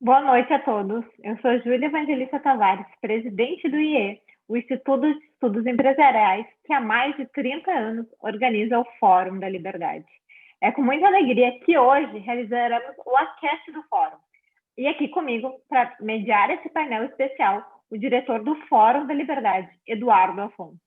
Boa noite a todos. Eu sou Júlia Evangelista Tavares, presidente do IE, o Instituto de Estudos Empresariais, que há mais de 30 anos organiza o Fórum da Liberdade. É com muita alegria que hoje realizaremos o aquece do Fórum. E aqui comigo, para mediar esse painel especial, o diretor do Fórum da Liberdade, Eduardo Afonso.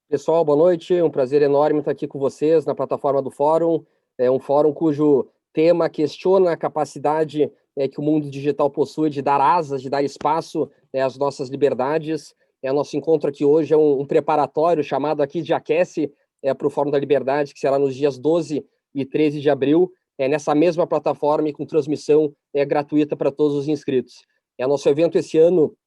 Pessoal, boa noite. É um prazer enorme estar aqui com vocês na plataforma do Fórum. É um fórum cujo tema questiona a capacidade que o mundo digital possui de dar asas, de dar espaço às nossas liberdades. Nosso encontro aqui hoje é um preparatório chamado aqui de Aquece para o Fórum da Liberdade, que será nos dias 12 e 13 de abril, nessa mesma plataforma e com transmissão gratuita para todos os inscritos. Nosso evento esse ano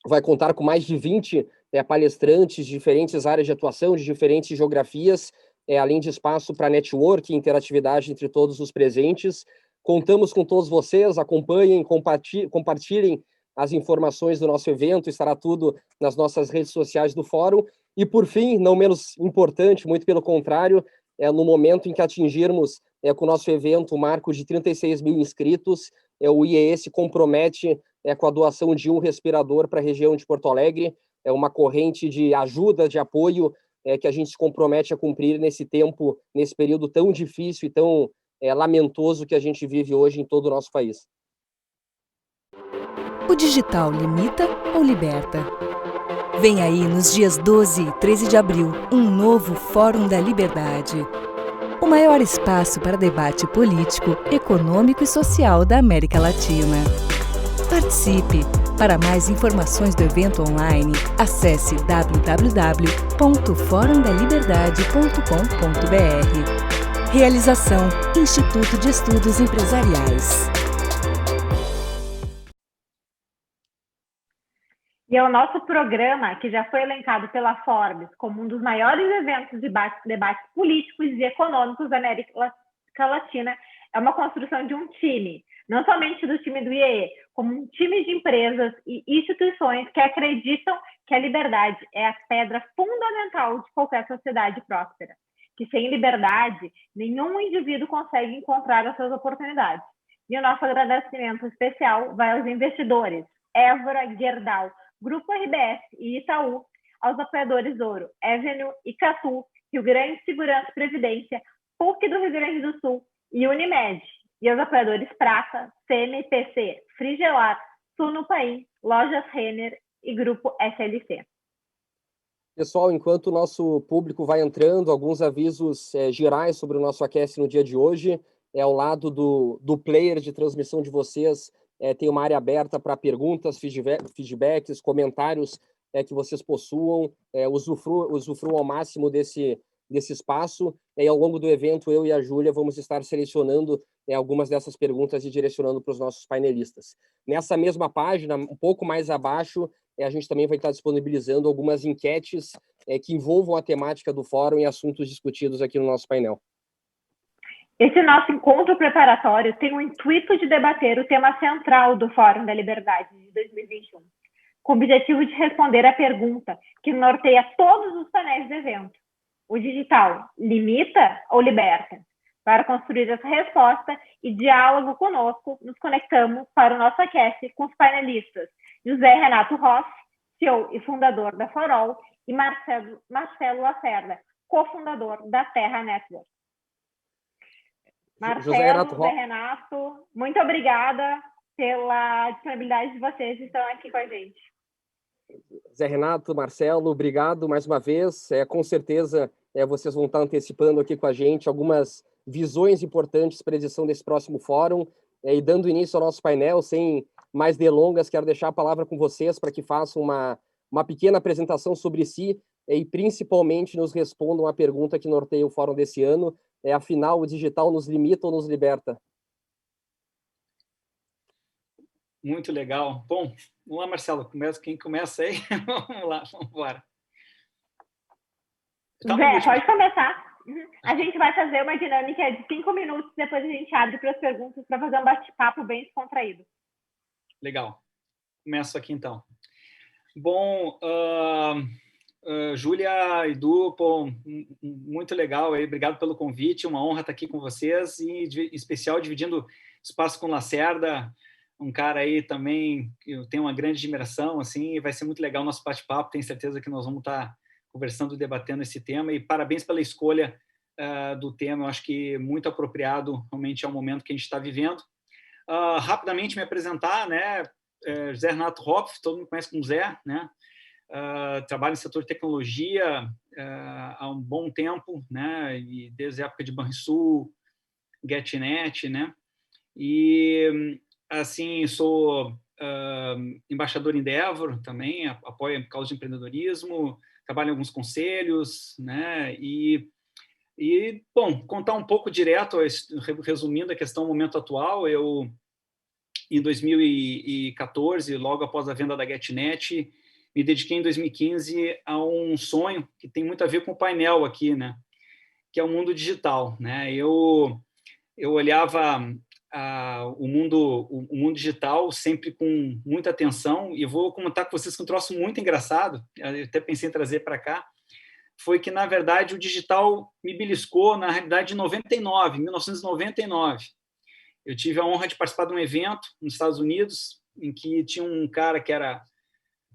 vai contar com mais de 20 palestrantes de diferentes áreas de atuação, de diferentes geografias, além de espaço para network e interatividade entre todos os presentes. Contamos com todos vocês, acompanhem, compartilhem as informações do nosso evento, estará tudo nas nossas redes sociais do Fórum. E, por fim, não menos importante, muito pelo contrário, no momento em que atingirmos com o nosso evento o marco de 36 mil inscritos, o IEE se compromete com a doação de um respirador para a região de Porto Alegre, uma corrente de ajuda, de apoio que a gente se compromete a cumprir nesse tempo, nesse período tão difícil e tão lamentoso que a gente vive hoje em todo o nosso país. O digital limita ou liberta? Vem aí nos dias 12 e 13 de abril um novo Fórum da Liberdade. O maior espaço para debate político, econômico e social da América Latina. Participe! Para mais informações do evento online, acesse www.forumdaliberdade.com.br. Realização: Instituto de Estudos Empresariais. E é o nosso programa, que já foi elencado pela Forbes como um dos maiores eventos de debates políticos e econômicos da América Latina, é uma construção de um time, não somente do time do IEE, como um time de empresas e instituições que acreditam que a liberdade é a pedra fundamental de qualquer sociedade próspera, que sem liberdade, nenhum indivíduo consegue encontrar as suas oportunidades. E o nosso agradecimento especial vai aos investidores, Évora, Gerdau, Grupo RBS e Itaú, aos apoiadores Ouro, Avenue e Catu, Rio Grande Segurança e Previdência, PUC do Rio Grande do Sul e Unimed, e aos apoiadores Prata, CMPC, Frigelar, Sunopaim, Lojas Renner e Grupo SLC. Pessoal, enquanto o nosso público vai entrando, alguns avisos gerais sobre o nosso Aquece no dia de hoje. Ao lado do player de transmissão de vocês, tem uma área aberta para perguntas, feedbacks, comentários que vocês possuam. Usufruam ao máximo desse espaço. E ao longo do evento, eu e a Júlia vamos estar selecionando algumas dessas perguntas e direcionando para os nossos painelistas. Nessa mesma página, um pouco mais abaixo, a gente também vai estar disponibilizando algumas enquetes que envolvam a temática do fórum e assuntos discutidos aqui no nosso painel. Esse nosso encontro preparatório tem o intuito de debater o tema central do Fórum da Liberdade de 2021, com o objetivo de responder à pergunta que norteia todos os painéis do evento: o digital limita ou liberta? Para construir essa resposta e diálogo conosco, nos conectamos para o nosso aquece com os painelistas José Renato Rossi, CEO e fundador da Farol, e Marcelo Lacerda, cofundador da Terra Network. Marcelo, José Renato, muito obrigada pela disponibilidade de vocês que estão aqui com a gente. Zé Renato, Marcelo, obrigado mais uma vez. Com certeza vocês vão estar antecipando aqui com a gente algumas visões importantes para a edição desse próximo fórum. E dando início ao nosso painel, sem mais delongas, quero deixar a palavra com vocês para que façam uma pequena apresentação sobre si e principalmente nos respondam a pergunta que norteia o fórum desse ano. Afinal, o digital nos limita ou nos liberta? Muito legal. Bom, vamos lá, Marcelo. Quem começa aí? Vamos lá, vamos embora. Zé, pode começar. A gente vai fazer uma dinâmica de 5 minutos, depois a gente abre para as perguntas para fazer um bate-papo bem descontraído. Legal. Começo aqui, então. Bom, Júlia, Edu, pô, muito legal aí, obrigado pelo convite, uma honra estar aqui com vocês e, em especial, dividindo espaço com Lacerda, um cara aí também que eu tenho uma grande admiração, assim, e vai ser muito legal o nosso bate-papo, tenho certeza que nós vamos estar conversando e debatendo esse tema, e parabéns pela escolha do tema, eu acho que muito apropriado realmente ao momento que a gente está vivendo. Rapidamente me apresentar, né? José Renato Hopf, todo mundo conhece como Zé, né? Trabalho no setor de tecnologia há um bom tempo, né? E desde a época de Banrisul, GetNet, né? E assim sou embaixador Endeavor também, apoio a causa de empreendedorismo, trabalho em alguns conselhos, né? E bom, contar um pouco direto, resumindo a questão do momento atual, eu em 2014, logo após a venda da GetNet, me dediquei em 2015 a um sonho que tem muito a ver com o painel aqui, né? Que é o mundo digital, né? Eu olhava o mundo digital sempre com muita atenção, e vou comentar com vocês que um troço muito engraçado, eu até pensei em trazer para cá, foi que, na verdade, o digital me beliscou, na realidade, em 1999. Eu tive a honra de participar de um evento nos Estados Unidos, em que tinha um cara que era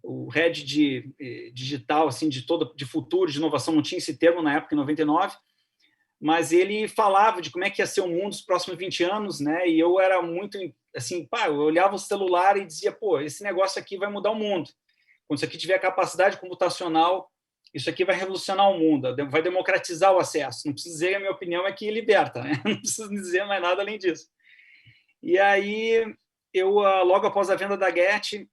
o head de digital, assim, de futuro, de inovação, não tinha esse termo na época, em 99, mas ele falava de como é que ia ser o mundo nos próximos 20 anos, né? E eu era muito, assim, eu olhava o celular e dizia, pô, esse negócio aqui vai mudar o mundo. Quando isso aqui tiver capacidade computacional, isso aqui vai revolucionar o mundo, vai democratizar o acesso. Não preciso dizer, a minha opinião é que liberta, né? Não preciso dizer mais nada além disso. E aí, eu, logo após a venda da Get,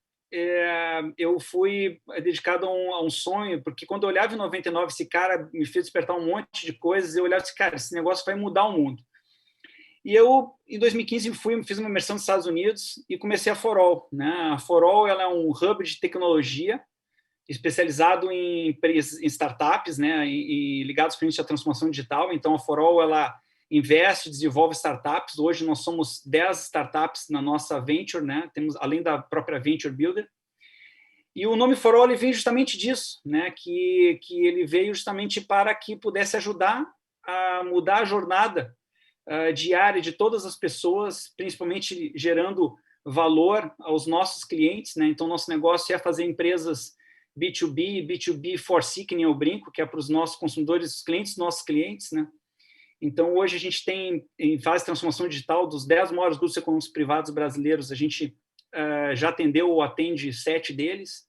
eu fui dedicado a um sonho, porque quando eu olhava em 99, esse cara me fez despertar um monte de coisas, eu olhava assim, cara, esse negócio vai mudar o mundo. E eu, em 2015, fiz uma imersão nos Estados Unidos e comecei a Forol, né? A Forol, ela é um hub de tecnologia especializado em startups, né? E ligados para a transformação digital. Então, a Forol, ela investe, desenvolve startups. Hoje nós somos 10 startups na nossa venture, né? Temos, além da própria Venture Builder. E o nome For All ele veio justamente disso, né? Que ele veio justamente para que pudesse ajudar a mudar a jornada diária de todas as pessoas, principalmente gerando valor aos nossos clientes, né? Então, nosso negócio é fazer empresas B2B, B2B for C, que nem eu brinco, que é para os nossos consumidores, os clientes, nossos clientes, né? Então, hoje a gente tem, em fase de transformação digital, dos 10 maiores grupos econômicos privados brasileiros, a gente já atendeu ou atende 7 deles,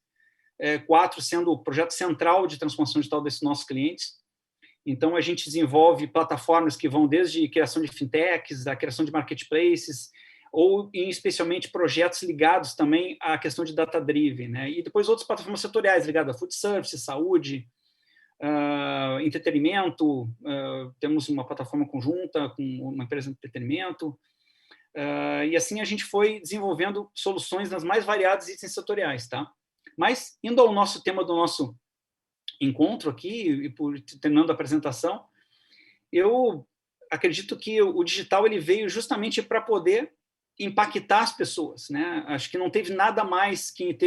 4 sendo o projeto central de transformação digital desses nossos clientes. Então, a gente desenvolve plataformas que vão desde criação de fintechs, a criação de marketplaces, ou especialmente projetos ligados também à questão de data-driven, né? E depois outras plataformas setoriais ligadas a food service, saúde, entretenimento, temos uma plataforma conjunta com uma empresa de entretenimento, e assim a gente foi desenvolvendo soluções nas mais variadas itens setoriais, tá? Mas, indo ao nosso tema do nosso encontro aqui, e terminando a apresentação, eu acredito que o digital ele veio justamente para poder impactar as pessoas, né? Acho que não teve nada mais que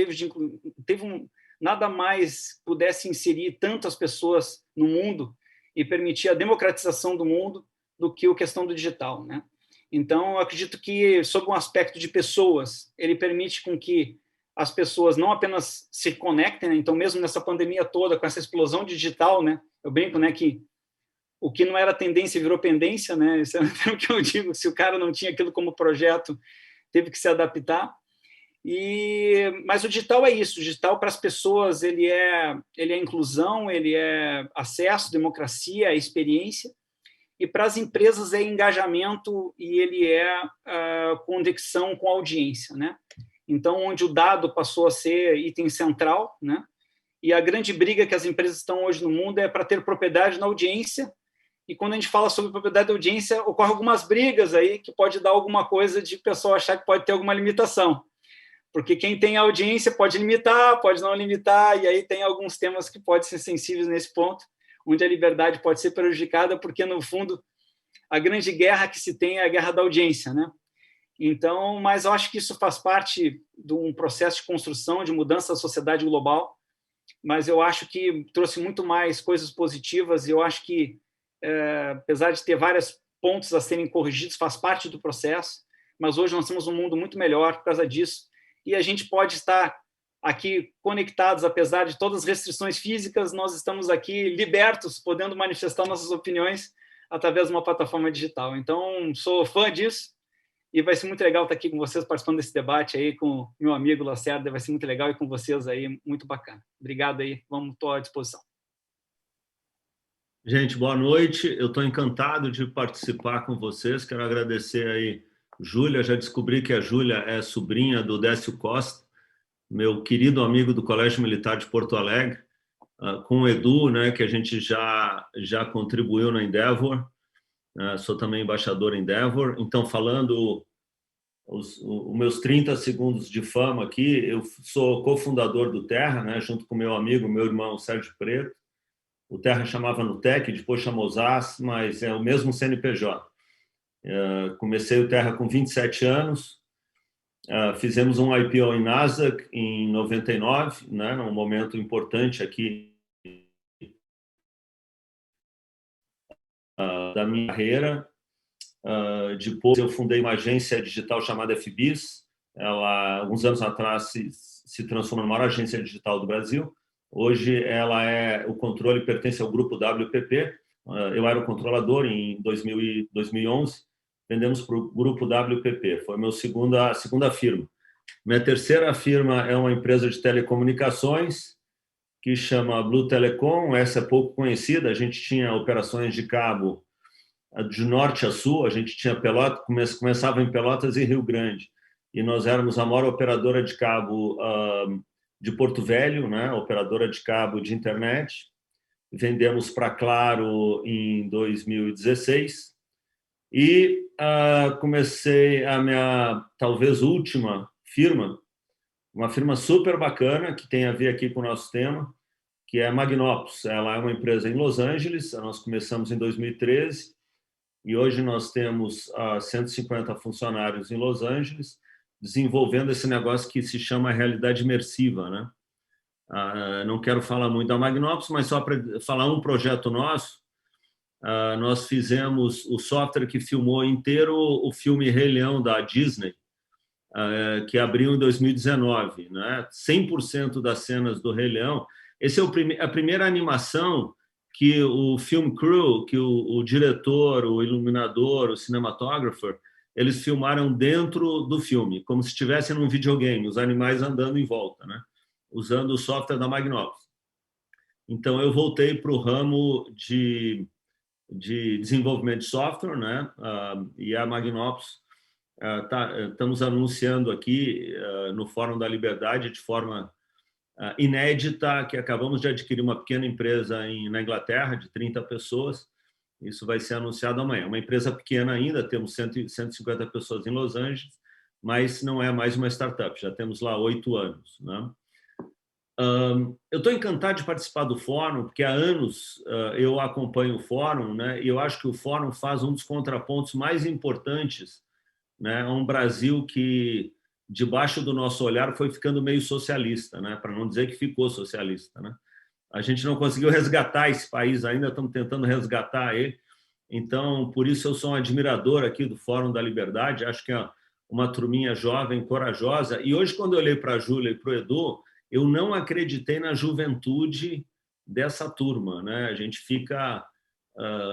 nada mais pudesse inserir tantas pessoas no mundo e permitir a democratização do mundo do que a questão do digital, né? Então, eu acredito que, sob um aspecto de pessoas, ele permite com que as pessoas não apenas se conectem, né? Então, mesmo nessa pandemia toda, com essa explosão digital, né? Eu brinco, né, que o que não era tendência virou pendência, né? Isso é o que eu digo, se o cara não tinha aquilo como projeto, teve que se adaptar. Mas o digital é isso, o digital para as pessoas ele é inclusão, ele é acesso, democracia, é experiência, e para as empresas é engajamento e ele é conexão com a audiência, né? Então, onde o dado passou a ser item central, né? E a grande briga que as empresas estão hoje no mundo é para ter propriedade na audiência, e quando a gente fala sobre propriedade da audiência, ocorrem algumas brigas aí que pode dar alguma coisa de o pessoal achar que pode ter alguma limitação. Porque quem tem audiência pode limitar, pode não limitar, e aí tem alguns temas que podem ser sensíveis nesse ponto, onde a liberdade pode ser prejudicada, porque, no fundo, a grande guerra que se tem é a guerra da audiência, né? Então, mas eu acho que isso faz parte de um processo de construção, de mudança da sociedade global, mas eu acho que trouxe muito mais coisas positivas, e eu acho que, apesar de ter vários pontos a serem corrigidos, faz parte do processo, mas hoje nós temos um mundo muito melhor por causa disso, e a gente pode estar aqui conectados, apesar de todas as restrições físicas, nós estamos aqui libertos, podendo manifestar nossas opiniões através de uma plataforma digital. Então, sou fã disso, e vai ser muito legal estar aqui com vocês, participando desse debate aí com meu amigo Lacerda, vai ser muito legal, e com vocês aí, muito bacana. Obrigado aí, estou à disposição. Gente, boa noite, eu estou encantado de participar com vocês, quero agradecer aí Júlia, já descobri que a Júlia é sobrinha do Décio Costa, meu querido amigo do Colégio Militar de Porto Alegre, com o Edu, né, que a gente já contribuiu na Endeavor, sou também embaixador em Endeavor, então falando os meus 30 segundos de fama aqui, eu sou cofundador do Terra, né, junto com meu amigo, meu irmão Sérgio Preto. O Terra chamava Nutec, depois chamou ZAS, mas é o mesmo CNPJ. Comecei o Terra com 27 anos, fizemos um IPO em Nasdaq em 99, né, num momento importante aqui da minha carreira. Depois eu fundei uma agência digital chamada FBIS. Ela, alguns anos atrás, se transformou na maior agência digital do Brasil. Hoje ela o controle pertence ao grupo WPP. Eu era o controlador em 2011. Vendemos para o grupo WPP. Foi a minha segunda firma. Minha terceira firma é uma empresa de telecomunicações que chama Blue Telecom. Essa é pouco conhecida. A gente tinha operações de cabo de norte a sul. A gente tinha começava em Pelotas e Rio Grande. E nós éramos a maior operadora de cabo de Porto Velho, né? Operadora de cabo de internet. Vendemos para Claro em 2016. E comecei a minha, talvez, última firma, uma firma super bacana, que tem a ver aqui com o nosso tema, que é a Magnopus. Ela é uma empresa em Los Angeles, nós começamos em 2013, e hoje nós temos 150 funcionários em Los Angeles, desenvolvendo esse negócio que se chama realidade imersiva, né? Não quero falar muito da Magnopus, mas só para falar um projeto nosso. Nós fizemos o software que filmou inteiro o filme Rei Leão da Disney, que abriu em 2019, né? 100% das cenas do Rei Leão. Essa é a primeira animação que o film crew, que o diretor, o iluminador, o cinematographer, eles filmaram dentro do filme, como se estivessem num videogame, os animais andando em volta, né? Usando o software da Magnopus. Então, eu voltei para o ramo de desenvolvimento de software, né? E a Magnopus estamos anunciando aqui no Fórum da Liberdade, de forma inédita, que acabamos de adquirir uma pequena empresa na Inglaterra, de 30 pessoas. Isso vai ser anunciado amanhã. Uma empresa pequena ainda, temos 150 pessoas em Los Angeles, mas não é mais uma startup, já temos lá 8 anos, né? Eu estou encantado de participar do fórum, porque há anos eu acompanho o fórum, né? E eu acho que o fórum faz um dos contrapontos mais importantes, né? A um Brasil que, debaixo do nosso olhar, foi ficando meio socialista, né? Para não dizer que ficou socialista, né? A gente não conseguiu resgatar esse país ainda, estamos tentando resgatar ele. Então, por isso eu sou um admirador aqui do Fórum da Liberdade, acho que é uma turminha jovem, corajosa. E hoje, quando eu olhei para a Júlia e para o Edu, eu não acreditei na juventude dessa turma, né? A gente fica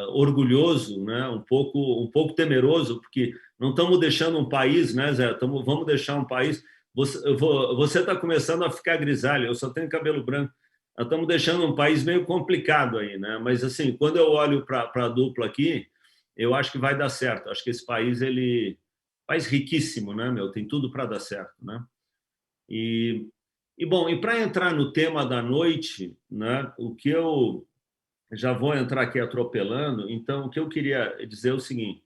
orgulhoso, né? Um pouco temeroso, porque não estamos deixando um país, né, Zé? Vamos deixar um país... Você está começando a ficar grisalho, eu só tenho cabelo branco. Nós estamos deixando um país meio complicado aí, né? Mas, assim, quando eu olho para a dupla aqui, eu acho que vai dar certo. Acho que esse país, país riquíssimo, né, meu? Tem tudo para dar certo, né? Bom, e para entrar no tema da noite, né, o que eu já vou entrar aqui atropelando, então o que eu queria dizer é o seguinte: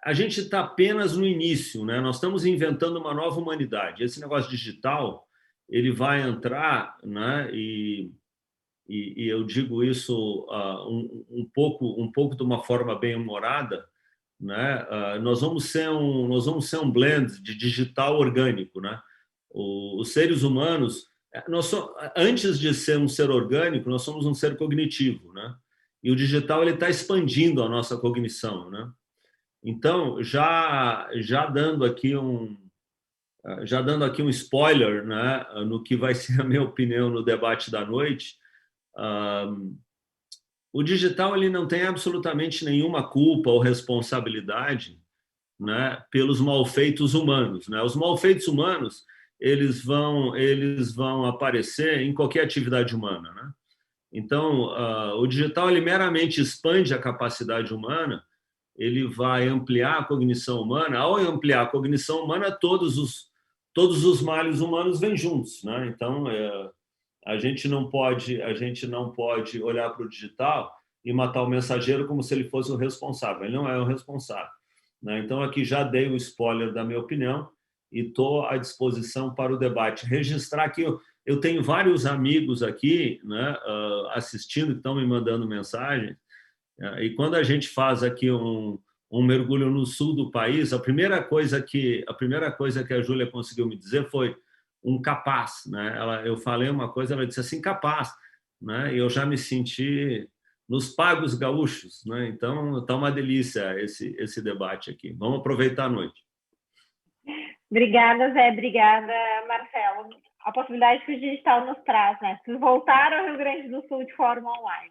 a gente está apenas no início, né? Nós estamos inventando uma nova humanidade. Esse negócio digital, ele vai entrar, né? E eu digo isso um pouco de uma forma bem humorada, né? Nós vamos ser um blend de digital orgânico, né? Os seres humanos, antes de ser um ser orgânico, nós somos um ser cognitivo, né? E o digital ele está expandindo a nossa cognição, né? Então, já dando aqui um spoiler, né, no que vai ser a minha opinião no debate da noite, o digital ele não tem absolutamente nenhuma culpa ou responsabilidade, né, pelos malfeitos humanos, né? Os malfeitos humanos eles vão aparecer em qualquer atividade humana, né? Então, o digital ele meramente expande a capacidade humana, ele vai ampliar a cognição humana. Ao ampliar a cognição humana, todos os males humanos vêm juntos, né? Então, a gente não pode olhar para o digital e matar o mensageiro como se ele fosse o responsável. Ele não é o responsável, né? Então, aqui já dei o spoiler da minha opinião e estou à disposição para o debate. Registrar que eu tenho vários amigos aqui, né, assistindo, que estão me mandando mensagens, e quando a gente faz aqui um mergulho no sul do país, a primeira coisa que a Júlia conseguiu me dizer foi um capaz, né? Eu falei uma coisa, ela disse assim, capaz, né? E eu já me senti nos pagos gaúchos, né? Então está uma delícia esse debate aqui. Vamos aproveitar a noite. Obrigada, Zé. Obrigada, Marcelo. A possibilidade que o digital nos traz, né? Se voltar ao Rio Grande do Sul de forma online.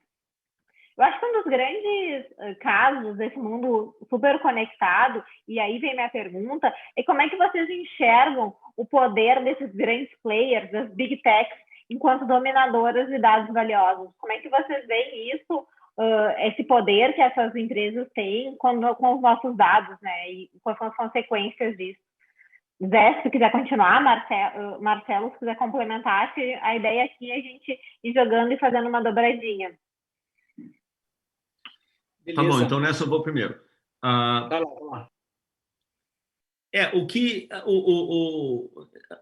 Eu acho que um dos grandes casos desse mundo super conectado, e aí vem minha pergunta, é como é que vocês enxergam o poder desses grandes players, das big techs, enquanto dominadoras de dados valiosos? Como é que vocês veem isso, esse poder que essas empresas têm com os nossos dados, né? E quais são as consequências disso? Zé, se quiser continuar, Marcelo, se quiser complementar, a ideia aqui é a gente ir jogando e fazendo uma dobradinha. Beleza. Tá bom, então nessa eu vou primeiro. Vai lá.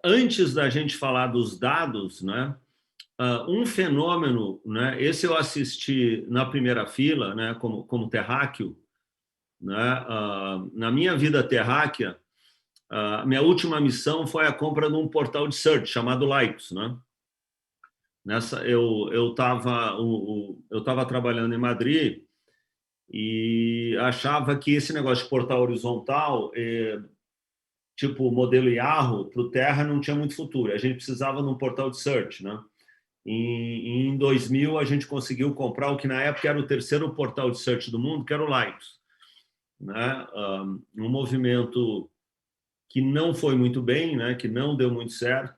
Antes da gente falar dos dados, né, um fenômeno, né, esse eu assisti na primeira fila, né, como terráqueo, né, na minha vida terráquea, minha última missão foi a compra de um portal de search chamado Lycos, né? Eu estava trabalhando em Madrid e achava que esse negócio de portal horizontal, tipo modelo Yahoo, para o Terra não tinha muito futuro. A gente precisava de um portal de search, né? Em 2000 a gente conseguiu comprar o que na época era o terceiro portal de search do mundo, que era o Lycos, né? Um movimento que não foi muito bem, né? Que não deu muito certo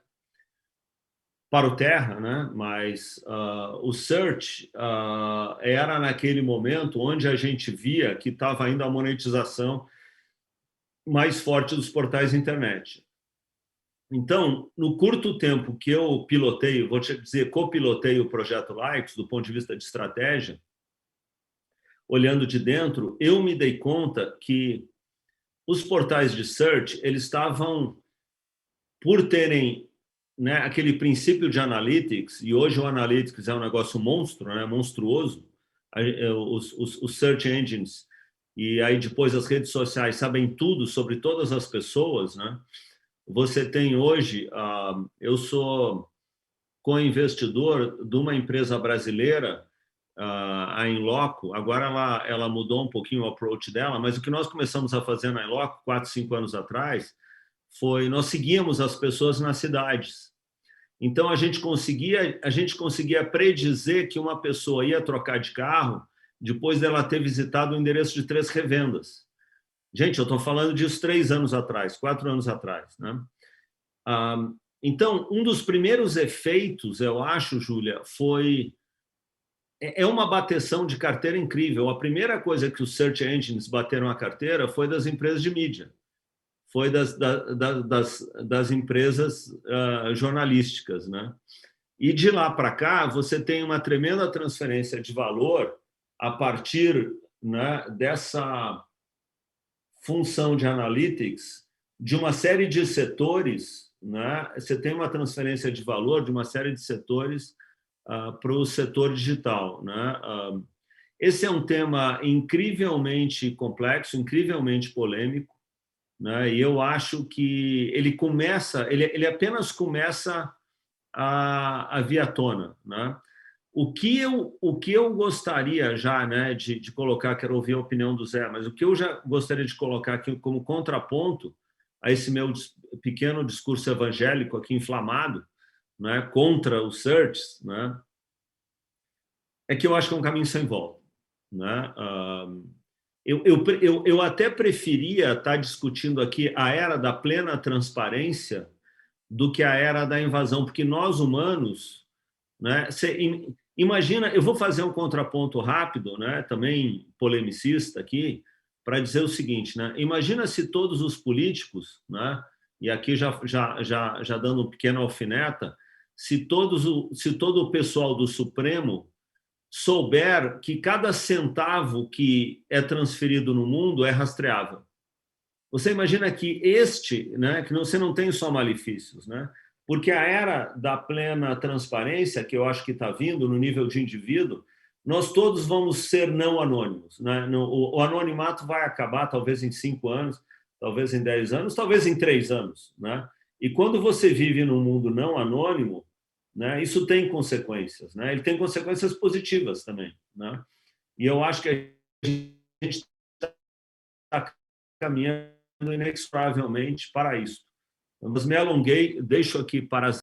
para o Terra, né? Mas o search era naquele momento onde a gente via que estava ainda a monetização mais forte dos portais de internet. Então, no curto tempo que eu pilotei, vou te dizer, copilotei o projeto Lycos, do ponto de vista de estratégia, olhando de dentro, eu me dei conta que os portais de search, eles estavam, por terem, né, aquele princípio de analytics, e hoje o analytics é um negócio monstro, né, monstruoso, os search engines, e aí depois as redes sociais sabem tudo sobre todas as pessoas, né? Você tem hoje, eu sou co-investidor de uma empresa brasileira, a Inloco. Agora ela mudou um pouquinho o approach dela, mas o que nós começamos a fazer na Inloco 4, 5 anos atrás foi nós seguíamos as pessoas nas cidades. Então a gente conseguia predizer que uma pessoa ia trocar de carro depois dela ter visitado o endereço de 3 revendas. Gente, eu estou falando disso 3 anos atrás, 4 anos atrás, né? Então, um dos primeiros efeitos, eu acho, Júlia, é uma bateção de carteira incrível. A primeira coisa que os search engines bateram a carteira foi das empresas de mídia, foi das empresas jornalísticas, né? E de lá para cá, você tem uma tremenda transferência de valor a partir, né, dessa função de analytics de uma série de setores, né? Você tem uma transferência de valor de uma série de setores para o setor digital, né? Esse é um tema incrivelmente complexo, incrivelmente polêmico, né? E eu acho que ele apenas começa a vir à tona, né? O que eu gostaria já, né, de colocar, quero ouvir a opinião do Zé, mas o que eu já gostaria de colocar aqui como contraponto a esse meu pequeno discurso evangélico aqui inflamado, né, contra os searches, né, é que eu acho que é um caminho sem volta, né? Eu até preferia estar discutindo aqui a era da plena transparência do que a era da invasão, porque nós humanos, né, imagina, eu vou fazer um contraponto rápido, né, também polemicista aqui, para dizer o seguinte, né, imagina se todos os políticos, né, e aqui já dando um pequeno alfineta, se todo o pessoal do Supremo souber que cada centavo que é transferido no mundo é rastreável. Você imagina que né, que você não tem só malefícios, né? Porque a era da plena transparência, que eu acho que está vindo no nível de indivíduo, nós todos vamos ser não anônimos, né? O anonimato vai acabar talvez em 5 anos, talvez em 10 anos, talvez em 3 anos, né? E quando você vive num mundo não anônimo, né, isso tem consequências, né? Ele tem consequências positivas também, né? E eu acho que a gente está caminhando inexoravelmente para isso. Mas me alonguei, deixo aqui para as...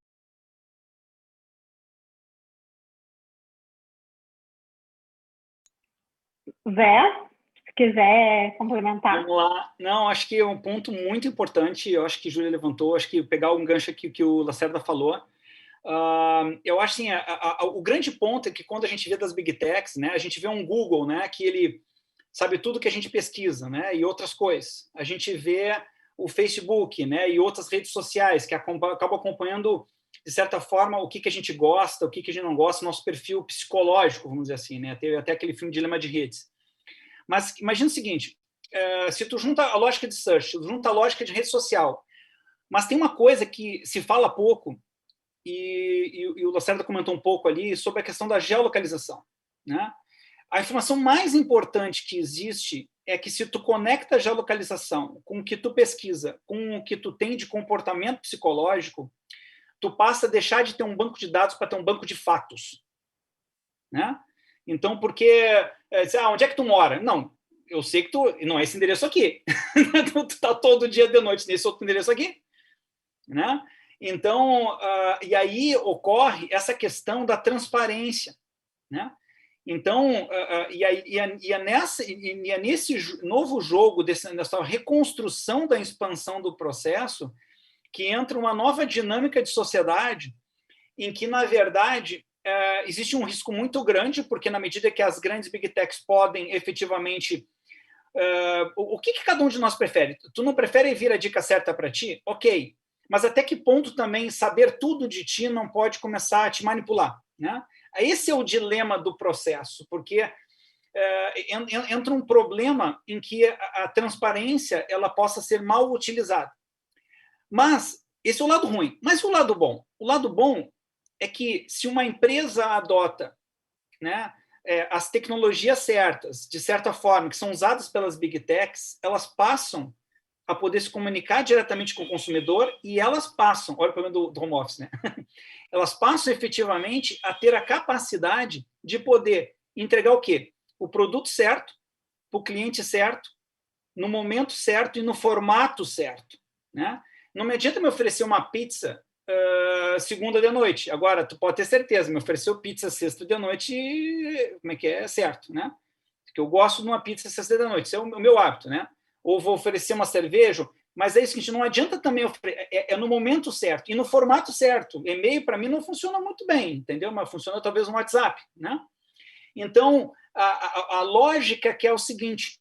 Zé, se quiser complementar. Vamos lá. Não, acho que é um ponto muito importante, eu acho que a Júlia levantou, acho que pegar um gancho aqui que o Lacerda falou. Eu acho assim, o grande ponto é que quando a gente vê das Big Techs, né, a gente vê um Google, né, que ele sabe tudo que a gente pesquisa, né, e outras coisas. A gente vê o Facebook, né, e outras redes sociais que acabam acompanhando, de certa forma, o que a gente gosta, o que a gente não gosta, nosso perfil psicológico, vamos dizer assim, né, teve até aquele filme Dilema de Redes. Mas imagina o seguinte, se tu junta a lógica de search, tu junta a lógica de rede social, mas tem uma coisa que se fala pouco, e o Lacerda comentou um pouco ali sobre a questão da geolocalização, né? A informação mais importante que existe é que se tu conecta a geolocalização com o que tu pesquisa, com o que tu tem de comportamento psicológico, tu passa a deixar de ter um banco de dados para ter um banco de fatos, né? Então, porque onde é que tu mora? Não, eu sei que tu não é esse endereço aqui. Tu está todo dia de noite nesse outro endereço aqui, né? Então, e aí ocorre essa questão da transparência, né? Então, é nesse novo jogo, nessa reconstrução da expansão do processo, que entra uma nova dinâmica de sociedade em que, na verdade, existe um risco muito grande, porque na medida que as grandes Big Techs podem efetivamente... o que cada um de nós prefere? Tu não prefere vir a dica certa para ti? Ok. Mas até que ponto também saber tudo de ti não pode começar a te manipular, né? Esse é o dilema do processo, porque entra um problema em que a transparência ela possa ser mal utilizada. Mas esse é o lado ruim. Mas o lado bom? O lado bom é que se uma empresa adota, né, as tecnologias certas, de certa forma, que são usadas pelas Big Techs, elas passam a poder se comunicar diretamente com o consumidor e elas passam, olha o problema do home office, né? Elas passam efetivamente a ter a capacidade de poder entregar o quê? O produto certo, para o cliente certo, no momento certo e no formato certo, né? Não me adianta me oferecer uma pizza segunda de noite. Agora, tu pode ter certeza, me ofereceu pizza sexta de noite, como é que é? Certo, né? Porque eu gosto de uma pizza sexta de noite, isso é o meu hábito, né? Ou vou oferecer uma cerveja, mas é isso que não adianta também oferecer, no momento certo e no formato certo. E-mail, para mim, não funciona muito bem, entendeu? Mas funciona talvez no WhatsApp, né? Então, a lógica que é o seguinte,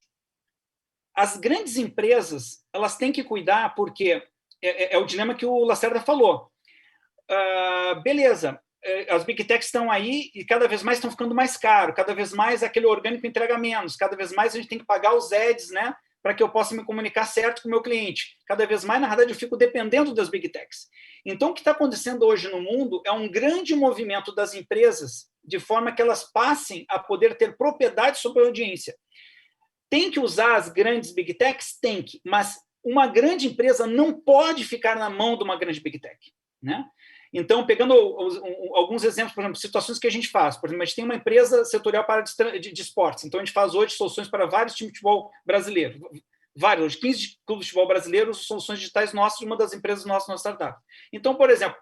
as grandes empresas, elas têm que cuidar, porque é o dilema que o Lacerda falou. Beleza, as Big Techs estão aí e cada vez mais estão ficando mais caro, cada vez mais aquele orgânico entrega menos, cada vez mais a gente tem que pagar os ads, né, para que eu possa me comunicar certo com o meu cliente. Cada vez mais, na verdade, eu fico dependendo das Big Techs. Então, o que está acontecendo hoje no mundo é um grande movimento das empresas, de forma que elas passem a poder ter propriedade sobre a audiência. Tem que usar as grandes Big Techs? Tem que, mas uma grande empresa não pode ficar na mão de uma grande Big Tech, né? Então, pegando alguns exemplos, por exemplo, situações que a gente faz. Por exemplo, a gente tem uma empresa setorial para de esportes. Então, a gente faz hoje soluções para vários times de futebol brasileiro. Vários, hoje 15 clubes de futebol brasileiros, soluções digitais nossas, de uma das empresas nossas na startup. Então, por exemplo,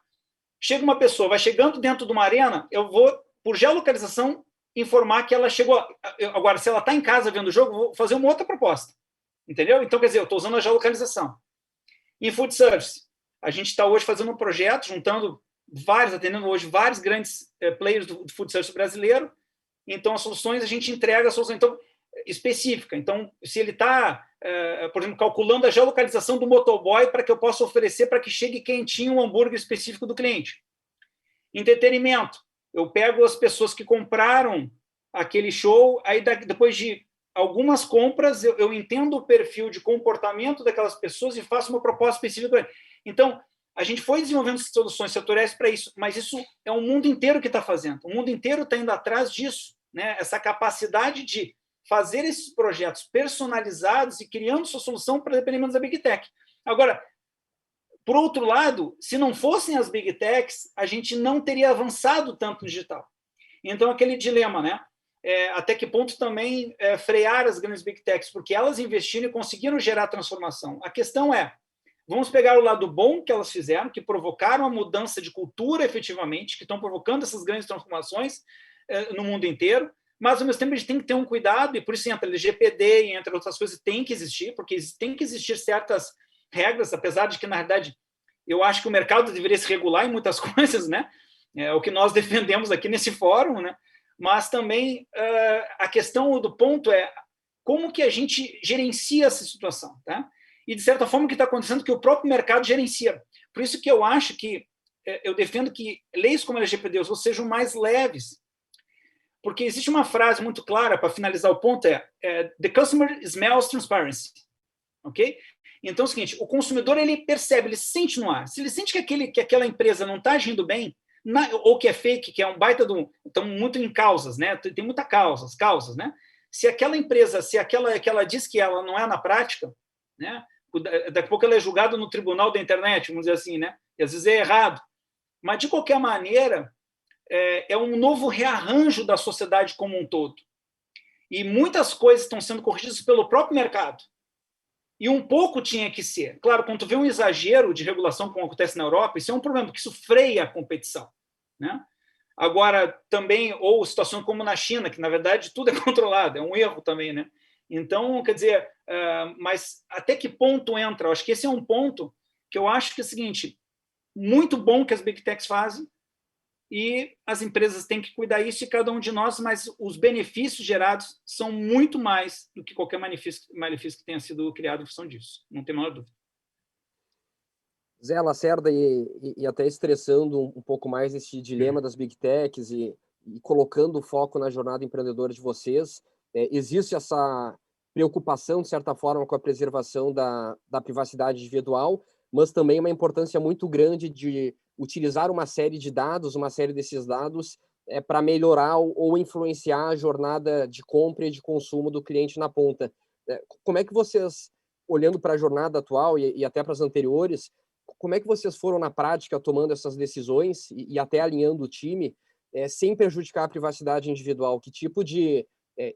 chega uma pessoa, vai chegando dentro de uma arena, eu vou, por geolocalização, informar que ela chegou. Agora, se ela está em casa vendo o jogo, eu vou fazer uma outra proposta. Entendeu? Então, quer dizer, eu estou usando a geolocalização. Em food service, a gente está hoje fazendo um projeto, atendendo hoje vários grandes players do food service brasileiro. Então, as soluções, a gente entrega a solução específica. Então, se ele está, por exemplo, calculando a geolocalização do motoboy para que eu possa oferecer para que chegue quentinho um hambúrguer específico do cliente. Entretenimento. Eu pego as pessoas que compraram aquele show, aí depois de algumas compras, eu entendo o perfil de comportamento daquelas pessoas e faço uma proposta específica. Então, a gente foi desenvolvendo soluções setoriais para isso, mas isso é o mundo inteiro que está fazendo. O mundo inteiro está indo atrás disso, né? Essa capacidade de fazer esses projetos personalizados e criando sua solução para dependendo da Big Tech. Agora, por outro lado, se não fossem as Big Techs, a gente não teria avançado tanto no digital. Então, aquele dilema, né? Até que ponto também frear as grandes Big Techs, porque elas investiram e conseguiram gerar transformação. A questão é, vamos pegar o lado bom que elas fizeram, que provocaram a mudança de cultura efetivamente, que estão provocando essas grandes transformações no mundo inteiro, mas, ao mesmo tempo, a gente tem que ter um cuidado, e por isso entra LGPD, e entre outras coisas, tem que existir, porque tem que existir certas regras, apesar de que, na verdade, eu acho que o mercado deveria se regular em muitas coisas, né? É o que nós defendemos aqui nesse fórum, né? Mas também a questão do ponto é como que a gente gerencia essa situação, tá? E, de certa forma, o que está acontecendo é que o próprio mercado gerencia. Por isso que eu acho que eu defendo que leis como a LGPD sejam mais leves, porque existe uma frase muito clara para finalizar o ponto, the customer smells transparency, ok? Então é o seguinte, o consumidor ele percebe, ele sente no ar. Se ele sente que aquela empresa não está agindo bem, ou que é fake, que é um baita do... Estão muito em causas, né? Tem muitas causas, né? Se aquela empresa, se aquela diz que ela não é na prática, né? Daqui a pouco ela é julgada no tribunal da internet, vamos dizer assim, né? E às vezes é errado. Mas, de qualquer maneira, é um novo rearranjo da sociedade como um todo. E muitas coisas estão sendo corrigidas pelo próprio mercado. E um pouco tinha que ser. Claro, quando tu vê um exagero de regulação, como acontece na Europa, isso é um problema, porque isso freia a competição, né? Agora, também, ou situação como na China, que, na verdade, tudo é controlado, é um erro também, né? Então, quer dizer, mas até que ponto entra? Eu acho que esse é um ponto que eu acho que é o seguinte, muito bom que as Big Techs fazem, e as empresas têm que cuidar disso de cada um de nós, mas os benefícios gerados são muito mais do que qualquer malefício que tenha sido criado em função disso. Não tem a menor dúvida. Zé Lacerda, e até estressando um pouco mais esse dilema das Big Techs e colocando o foco na jornada empreendedora de vocês, existe essa preocupação, de certa forma, com a preservação da privacidade individual, mas também uma importância muito grande de utilizar uma série de dados, uma série desses dados, para melhorar ou influenciar a jornada de compra e de consumo do cliente na ponta. Como é que vocês, olhando para a jornada atual e até para as anteriores, como é que vocês foram na prática tomando essas decisões e até alinhando o time, sem prejudicar a privacidade individual? Que tipo de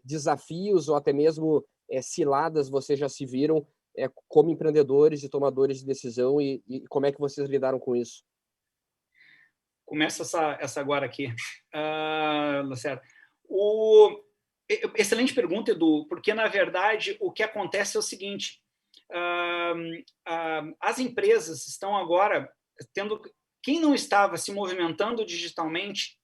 desafios ou até mesmo ciladas vocês já se viram como empreendedores e tomadores de decisão e como é que vocês lidaram com isso? Começa essa agora aqui, Lacerda. Excelente pergunta, Edu, porque, na verdade, o que acontece é o seguinte, as empresas estão agora tendo... Quem não estava se movimentando digitalmente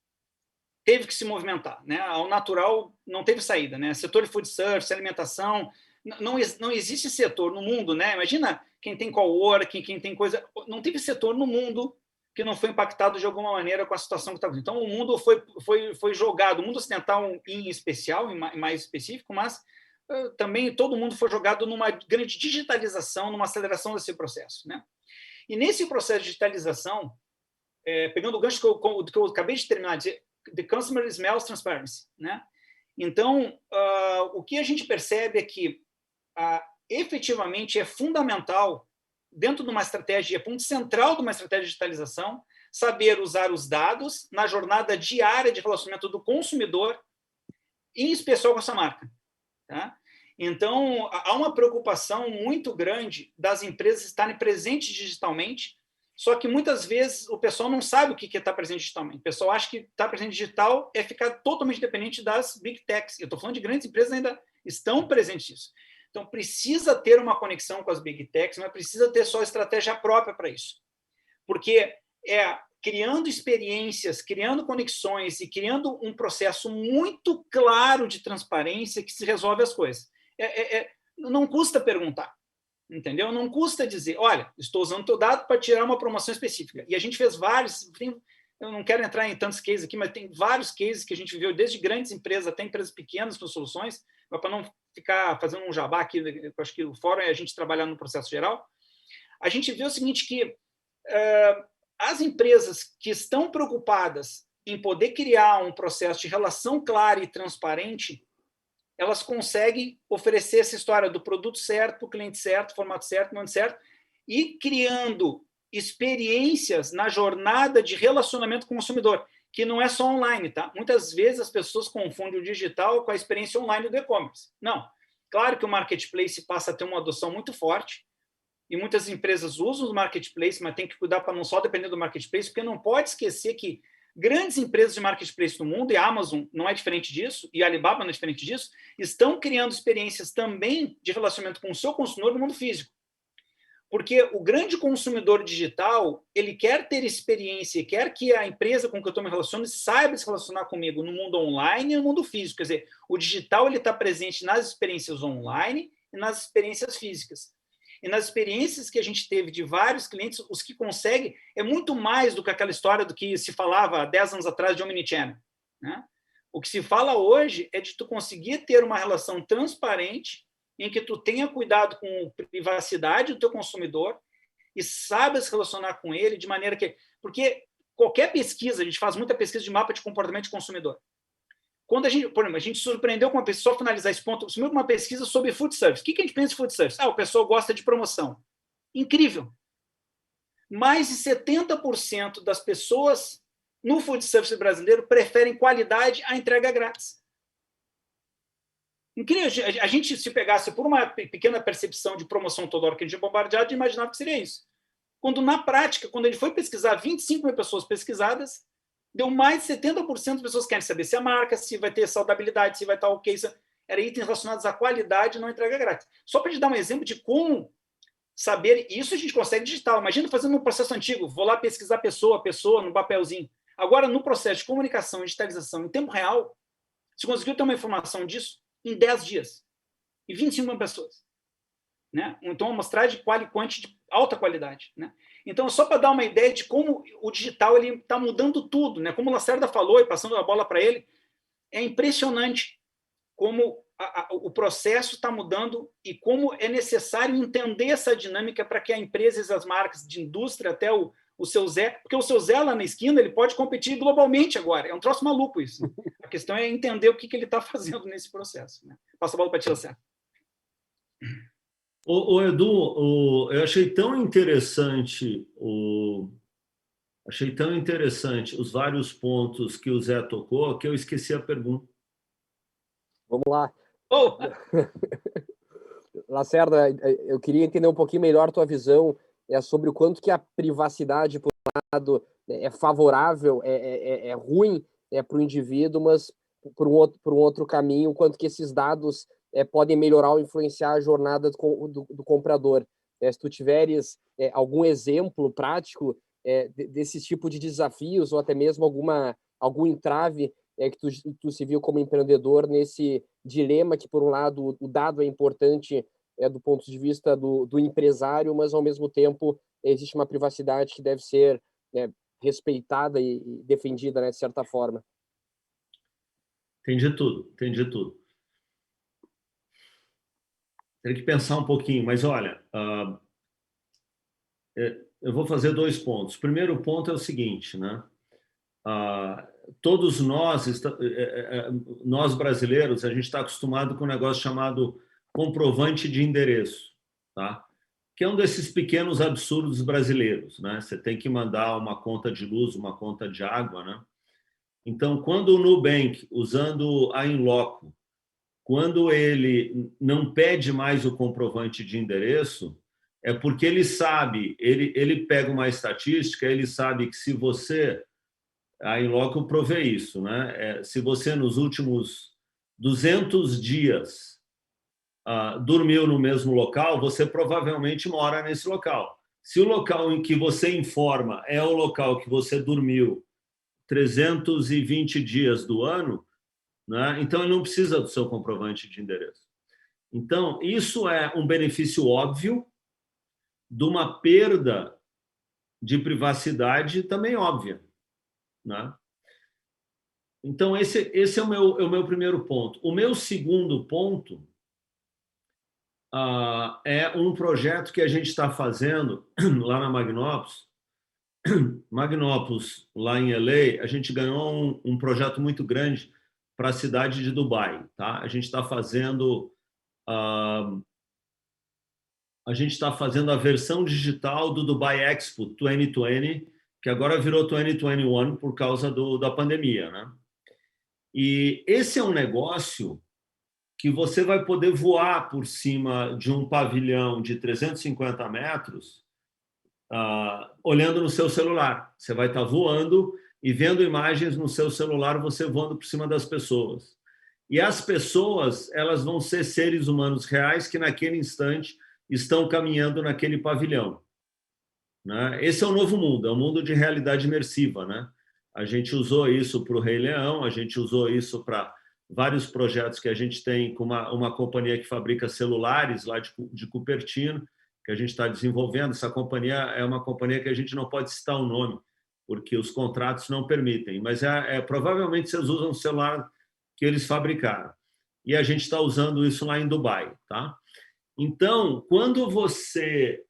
teve que se movimentar, né? Ao natural não teve saída, né? Setor de food service, alimentação, não existe setor no mundo, né? Imagina quem tem coworking, quem tem coisa... Não teve setor no mundo que não foi impactado de alguma maneira com a situação que está acontecendo. Então, o mundo foi jogado, o mundo ocidental em especial, em mais específico, mas também todo mundo foi jogado numa grande digitalização, numa aceleração desse processo, né? E nesse processo de digitalização, pegando o gancho que eu acabei de terminar, de dizer, the customer smells transparency, né? Então, o que a gente percebe é que efetivamente é fundamental, dentro de uma estratégia, é ponto central de uma estratégia de digitalização, saber usar os dados na jornada diária de relacionamento do consumidor, em especial com essa marca. Tá? Então, há uma preocupação muito grande das empresas estarem presentes digitalmente, só que muitas vezes o pessoal não sabe o que é estar presente digitalmente. O pessoal acha que estar presente digital é ficar totalmente dependente das big techs. Eu estou falando de grandes empresas que ainda estão presentes nisso. Então, precisa ter uma conexão com as big techs, mas precisa ter só estratégia própria para isso. Porque criando experiências, criando conexões e criando um processo muito claro de transparência que se resolve as coisas. Não custa perguntar, entendeu? Não custa dizer, olha, estou usando o teu dado para tirar uma promoção específica. E a gente fez vários, eu não quero entrar em tantos cases aqui, mas tem vários cases que a gente viu, desde grandes empresas até empresas pequenas com soluções, mas para não ficar fazendo um jabá aqui, eu acho que o fórum é a gente trabalhar no processo geral. A gente viu o seguinte, que as empresas que estão preocupadas em poder criar um processo de relação clara e transparente, elas conseguem oferecer essa história do produto certo, para o cliente certo, formato certo, momento certo, e criando experiências na jornada de relacionamento com o consumidor, que não é só online, tá? Muitas vezes as pessoas confundem o digital com a experiência online do e-commerce. Não. Claro que o marketplace passa a ter uma adoção muito forte, e muitas empresas usam os marketplaces, mas tem que cuidar para não só depender do marketplace, porque não pode esquecer que grandes empresas de marketplace no mundo, e a Amazon não é diferente disso, e a Alibaba não é diferente disso, estão criando experiências também de relacionamento com o seu consumidor no mundo físico. Porque o grande consumidor digital, ele quer ter experiência, quer que a empresa com que eu estou me relacionando saiba se relacionar comigo no mundo online e no mundo físico. Quer dizer, o digital está presente nas experiências online e nas experiências físicas. E nas experiências que a gente teve de vários clientes, os que conseguem é muito mais do que aquela história do que se falava há 10 anos atrás de omnichannel, né? O que se fala hoje é de tu conseguir ter uma relação transparente em que tu tenha cuidado com a privacidade do teu consumidor e saiba se relacionar com ele de maneira que... Porque qualquer pesquisa, a gente faz muita pesquisa de mapa de comportamento de consumidor. Quando por exemplo, a gente surpreendeu com uma pesquisa, só finalizar esse ponto, uma pesquisa sobre food service. O que a gente pensa de food service? O pessoal gosta de promoção. Incrível. Mais de 70% das pessoas no food service brasileiro preferem qualidade à entrega grátis. Incrível. A gente, se pegasse por uma pequena percepção de promoção toda hora que a gente é bombardeado, imaginava que seria isso. Quando, na prática, quando ele foi pesquisar 25 mil pessoas pesquisadas, deu mais de 70% das pessoas que querem saber se a marca, se vai ter saudabilidade, se vai estar ok. Era itens relacionados à qualidade e não entrega grátis. Só para te dar um exemplo de como saber, isso a gente consegue digital. Imagina fazendo um processo antigo, vou lá pesquisar pessoa no papelzinho. Agora, no processo de comunicação e digitalização em tempo real, você conseguiu ter uma informação disso em 10 dias. E 25 mil pessoas. Né? Então, uma amostragem de quanti de alta qualidade. Né? Então, só para dar uma ideia de como o digital está mudando tudo. Né? Como o Lacerda falou, e passando a bola para ele, é impressionante como o processo está mudando e como é necessário entender essa dinâmica para que a empresa e as marcas de indústria, até o seu Zé, porque o seu Zé lá na esquina, ele pode competir globalmente agora. É um troço maluco isso. A questão é entender o que ele está fazendo nesse processo. Né? Passa a bola para ti, Lacerda. Edu, eu achei tão interessante os vários pontos que o Zé tocou que eu esqueci a pergunta. Vamos lá. Oh. Lacerda, eu queria entender um pouquinho melhor a tua visão sobre o quanto que a privacidade, por um lado, é favorável, é ruim para o indivíduo, mas por um outro caminho, o quanto que esses dados podem melhorar ou influenciar a jornada do comprador. Se tu tiveres algum exemplo prático desse tipo de desafios, ou até mesmo algum entrave que tu se viu como empreendedor nesse dilema que, por um lado, o dado é importante do ponto de vista do empresário, mas, ao mesmo tempo, existe uma privacidade que deve ser respeitada e defendida, né, de certa forma. Entendi tudo. Tem que pensar um pouquinho, mas olha, eu vou fazer 2 pontos. O primeiro ponto é o seguinte, né? Todos nós brasileiros, a gente está acostumado com um negócio chamado comprovante de endereço, tá? que é um desses pequenos absurdos brasileiros, né? Você tem que mandar uma conta de luz, uma conta de água, né? Então, quando o Nubank, usando a Inloco, quando ele não pede mais o comprovante de endereço, é porque ele sabe, ele pega uma estatística, ele sabe que se você, a Inloco provê isso, né? Se você nos últimos 200 dias dormiu no mesmo local, você provavelmente mora nesse local. Se o local em que você informa é o local que você dormiu 320 dias do ano, né? Então ele não precisa do seu comprovante de endereço. Então, isso é um benefício óbvio de uma perda de privacidade também óbvia, né? Então, esse é o meu primeiro ponto. O meu segundo ponto é um projeto que a gente está fazendo lá na Magnópolis. Magnópolis, lá em LA, a gente ganhou um projeto muito grande para a cidade de Dubai. Tá? A gente está fazendo a versão digital do Dubai Expo 2020, que agora virou 2021 por causa da pandemia, né? E esse é um negócio que você vai poder voar por cima de um pavilhão de 350 metros olhando no seu celular. Você vai estar voando e vendo imagens no seu celular, você voando por cima das pessoas. E as pessoas, elas vão ser seres humanos reais que naquele instante estão caminhando naquele pavilhão, né? Esse é o novo mundo, é um mundo de realidade imersiva, né? A gente usou isso para o Rei Leão, a gente usou isso para vários projetos que a gente tem com uma companhia que fabrica celulares lá de Cupertino, que a gente está desenvolvendo. Essa companhia é uma companhia que a gente não pode citar o nome, porque os contratos não permitem, mas provavelmente vocês usam o celular que eles fabricaram. E a gente está usando isso lá em Dubai, tá? Então, quando você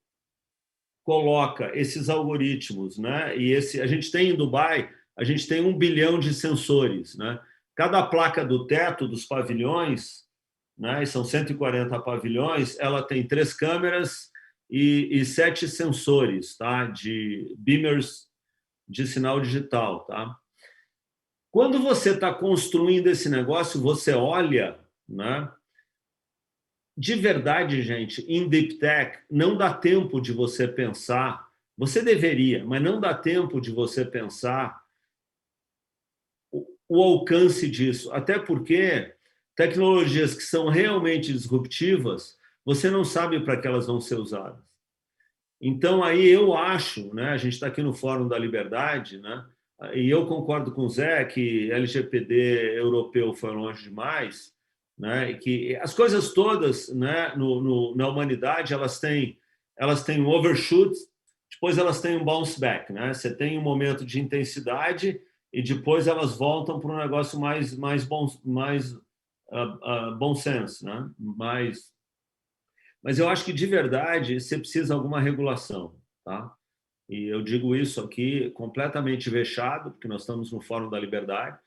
coloca esses algoritmos, né? E a gente tem em Dubai, a gente tem 1 bilhão de sensores, né? Cada placa do teto dos pavilhões, né? E são 140 pavilhões, ela tem 3 câmeras e 7 sensores, tá? De beamers de sinal digital, tá? Quando você está construindo esse negócio, você olha, né? De verdade, gente, em Deep Tech, não dá tempo de você pensar, você deveria, mas não dá tempo de você pensar o alcance disso, até porque tecnologias que são realmente disruptivas, você não sabe para que elas vão ser usadas. Então, aí eu acho, né, a gente está aqui no Fórum da Liberdade, né, e eu concordo com o Zé que LGPD europeu foi longe demais, né, e que as coisas todas, né, na humanidade elas têm um overshoot, depois elas têm um bounce back, né? Você tem um momento de intensidade e depois elas voltam para um negócio mais bom senso, né? Mas eu acho que de verdade você precisa de alguma regulação, tá? E eu digo isso aqui completamente vexado, porque nós estamos no Fórum da Liberdade,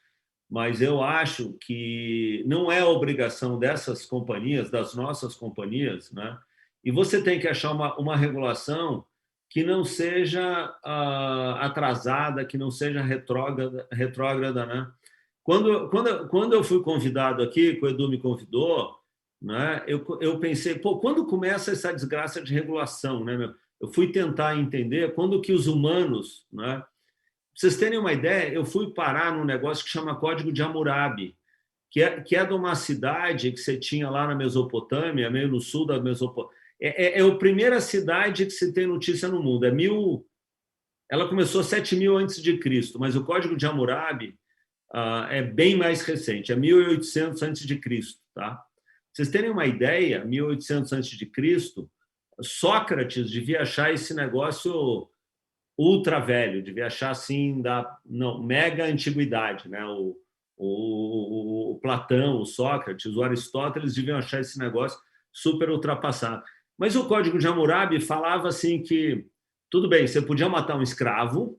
mas eu acho que não é obrigação dessas companhias, das nossas companhias, né? E você tem que achar uma regulação que não seja atrasada, que não seja retrógrada, né? Quando eu fui convidado aqui, que o Edu me convidou, né? Eu pensei, quando começa essa desgraça de regulação, né, meu? Eu fui tentar entender quando que os humanos, né? Pra vocês terem uma ideia, eu fui parar num negócio que chama Código de Hammurabi, que é de uma cidade que você tinha lá na Mesopotâmia, meio no sul da Mesopotâmia. É a primeira cidade que se tem notícia no mundo. Ela começou 7.000 a.C., mas o Código de Hammurabi é bem mais recente, é 1.800 a.C., tá? Pra vocês terem uma ideia, 1.800 a.C., Sócrates devia achar esse negócio ultra velho, devia achar assim mega antiguidade, né? O Platão, o Sócrates, o Aristóteles deviam achar esse negócio super ultrapassado. Mas o Código de Hammurabi falava assim que tudo bem, você podia matar um escravo,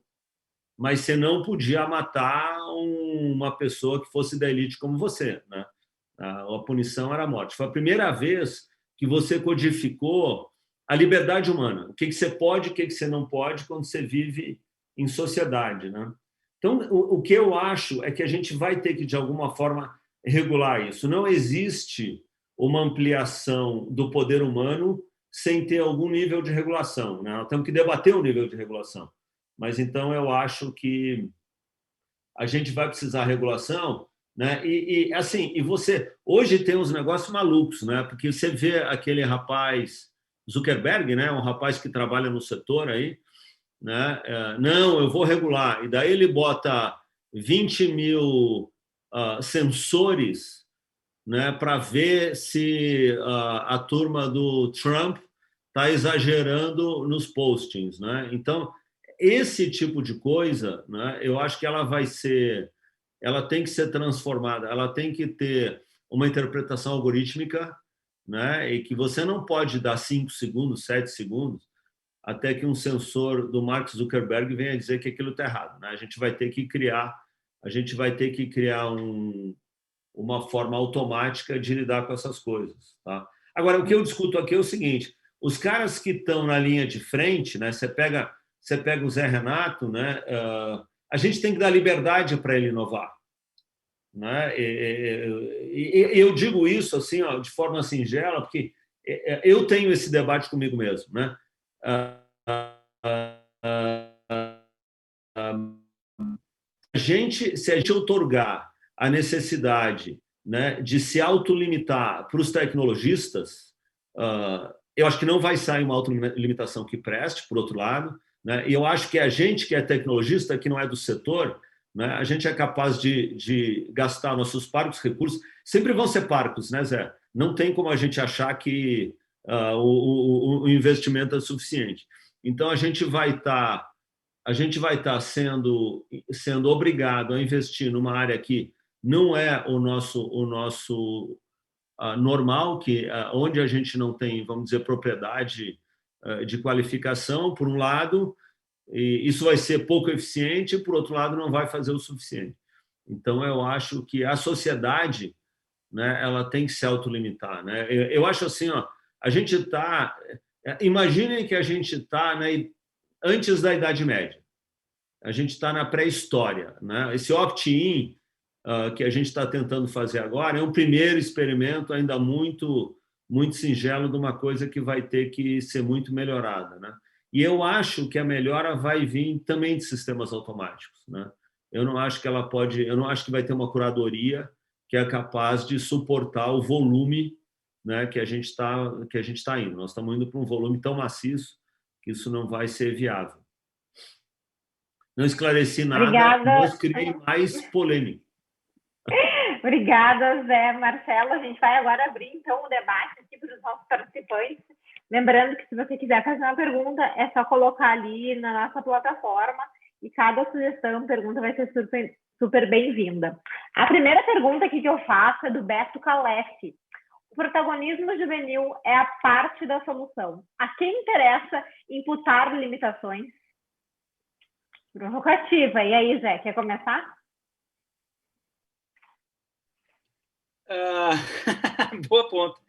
mas você não podia matar uma pessoa que fosse da elite como você, né? A punição era a morte. Foi a primeira vez que você codificou a liberdade humana. O que você pode, o que você não pode quando você vive em sociedade, né? Então, o que eu acho é que a gente vai ter que, de alguma forma, regular isso. Não existe uma ampliação do poder humano sem ter algum nível de regulação, né? Nós temos que debater o nível de regulação. Mas, então, eu acho que a gente vai precisar de regulação, né? Assim, você... Hoje tem uns negócios malucos, né? Porque você vê aquele rapaz Zuckerberg, né? Um rapaz que trabalha no setor aí, né? Não, eu vou regular. E daí ele bota 20 mil sensores, né, para ver se a turma do Trump está exagerando nos postings, né? Então, esse tipo de coisa, né, eu acho que ela tem que ser transformada, ela tem que ter uma interpretação algorítmica, né, e que você não pode dar 5 segundos, 7 segundos, até que um sensor do Mark Zuckerberg venha dizer que aquilo está errado, né? A gente vai ter que criar uma forma automática de lidar com essas coisas, tá? Agora, o que eu discuto aqui é o seguinte: os caras que estão na linha de frente, né? Você pega o Zé Renato, né? A gente tem que dar liberdade para ele inovar, né? Eu digo isso assim, ó, de forma singela, porque eu tenho esse debate comigo mesmo, né? Se a gente outorgar a necessidade, né, de se autolimitar para os tecnologistas, eu acho que não vai sair uma autolimitação que preste, por outro lado, né? E eu acho que a gente que é tecnologista, que não é do setor, né, a gente é capaz de gastar nossos parcos recursos. Sempre vão ser parcos, né, Zé? Não tem como a gente achar que o investimento é suficiente. Então, a gente vai estar sendo obrigado a investir numa área que não é o nosso normal, onde a gente não tem, vamos dizer, propriedade de qualificação, por um lado, e isso vai ser pouco eficiente, por outro lado, não vai fazer o suficiente. Então, eu acho que a sociedade, né, ela tem que se autolimitar, né? Eu acho assim, ó, a gente está... Imaginem que a gente está, né, antes da Idade Média. A gente está na pré-história, né? Esse opt-in que a gente está tentando fazer agora é um primeiro experimento ainda muito, muito singelo de uma coisa que vai ter que ser muito melhorada, né? E eu acho que a melhora vai vir também de sistemas automáticos, né? Eu não acho que vai ter uma curadoria que é capaz de suportar o volume, né, que a gente está indo. Nós estamos indo para um volume tão maciço que isso não vai ser viável. Não esclareci nada, Obrigada. Mas criei mais polêmica. Obrigada, Zé. Marcelo, a gente vai agora abrir, então, o debate aqui para os nossos participantes. Lembrando que, se você quiser fazer uma pergunta, é só colocar ali na nossa plataforma e cada sugestão, pergunta vai ser super bem-vinda. A primeira pergunta aqui que eu faço é do Beto Calef. O protagonismo juvenil é a parte da solução. A quem interessa imputar limitações? Provocativa. E aí, Zé, quer começar? Boa ponto.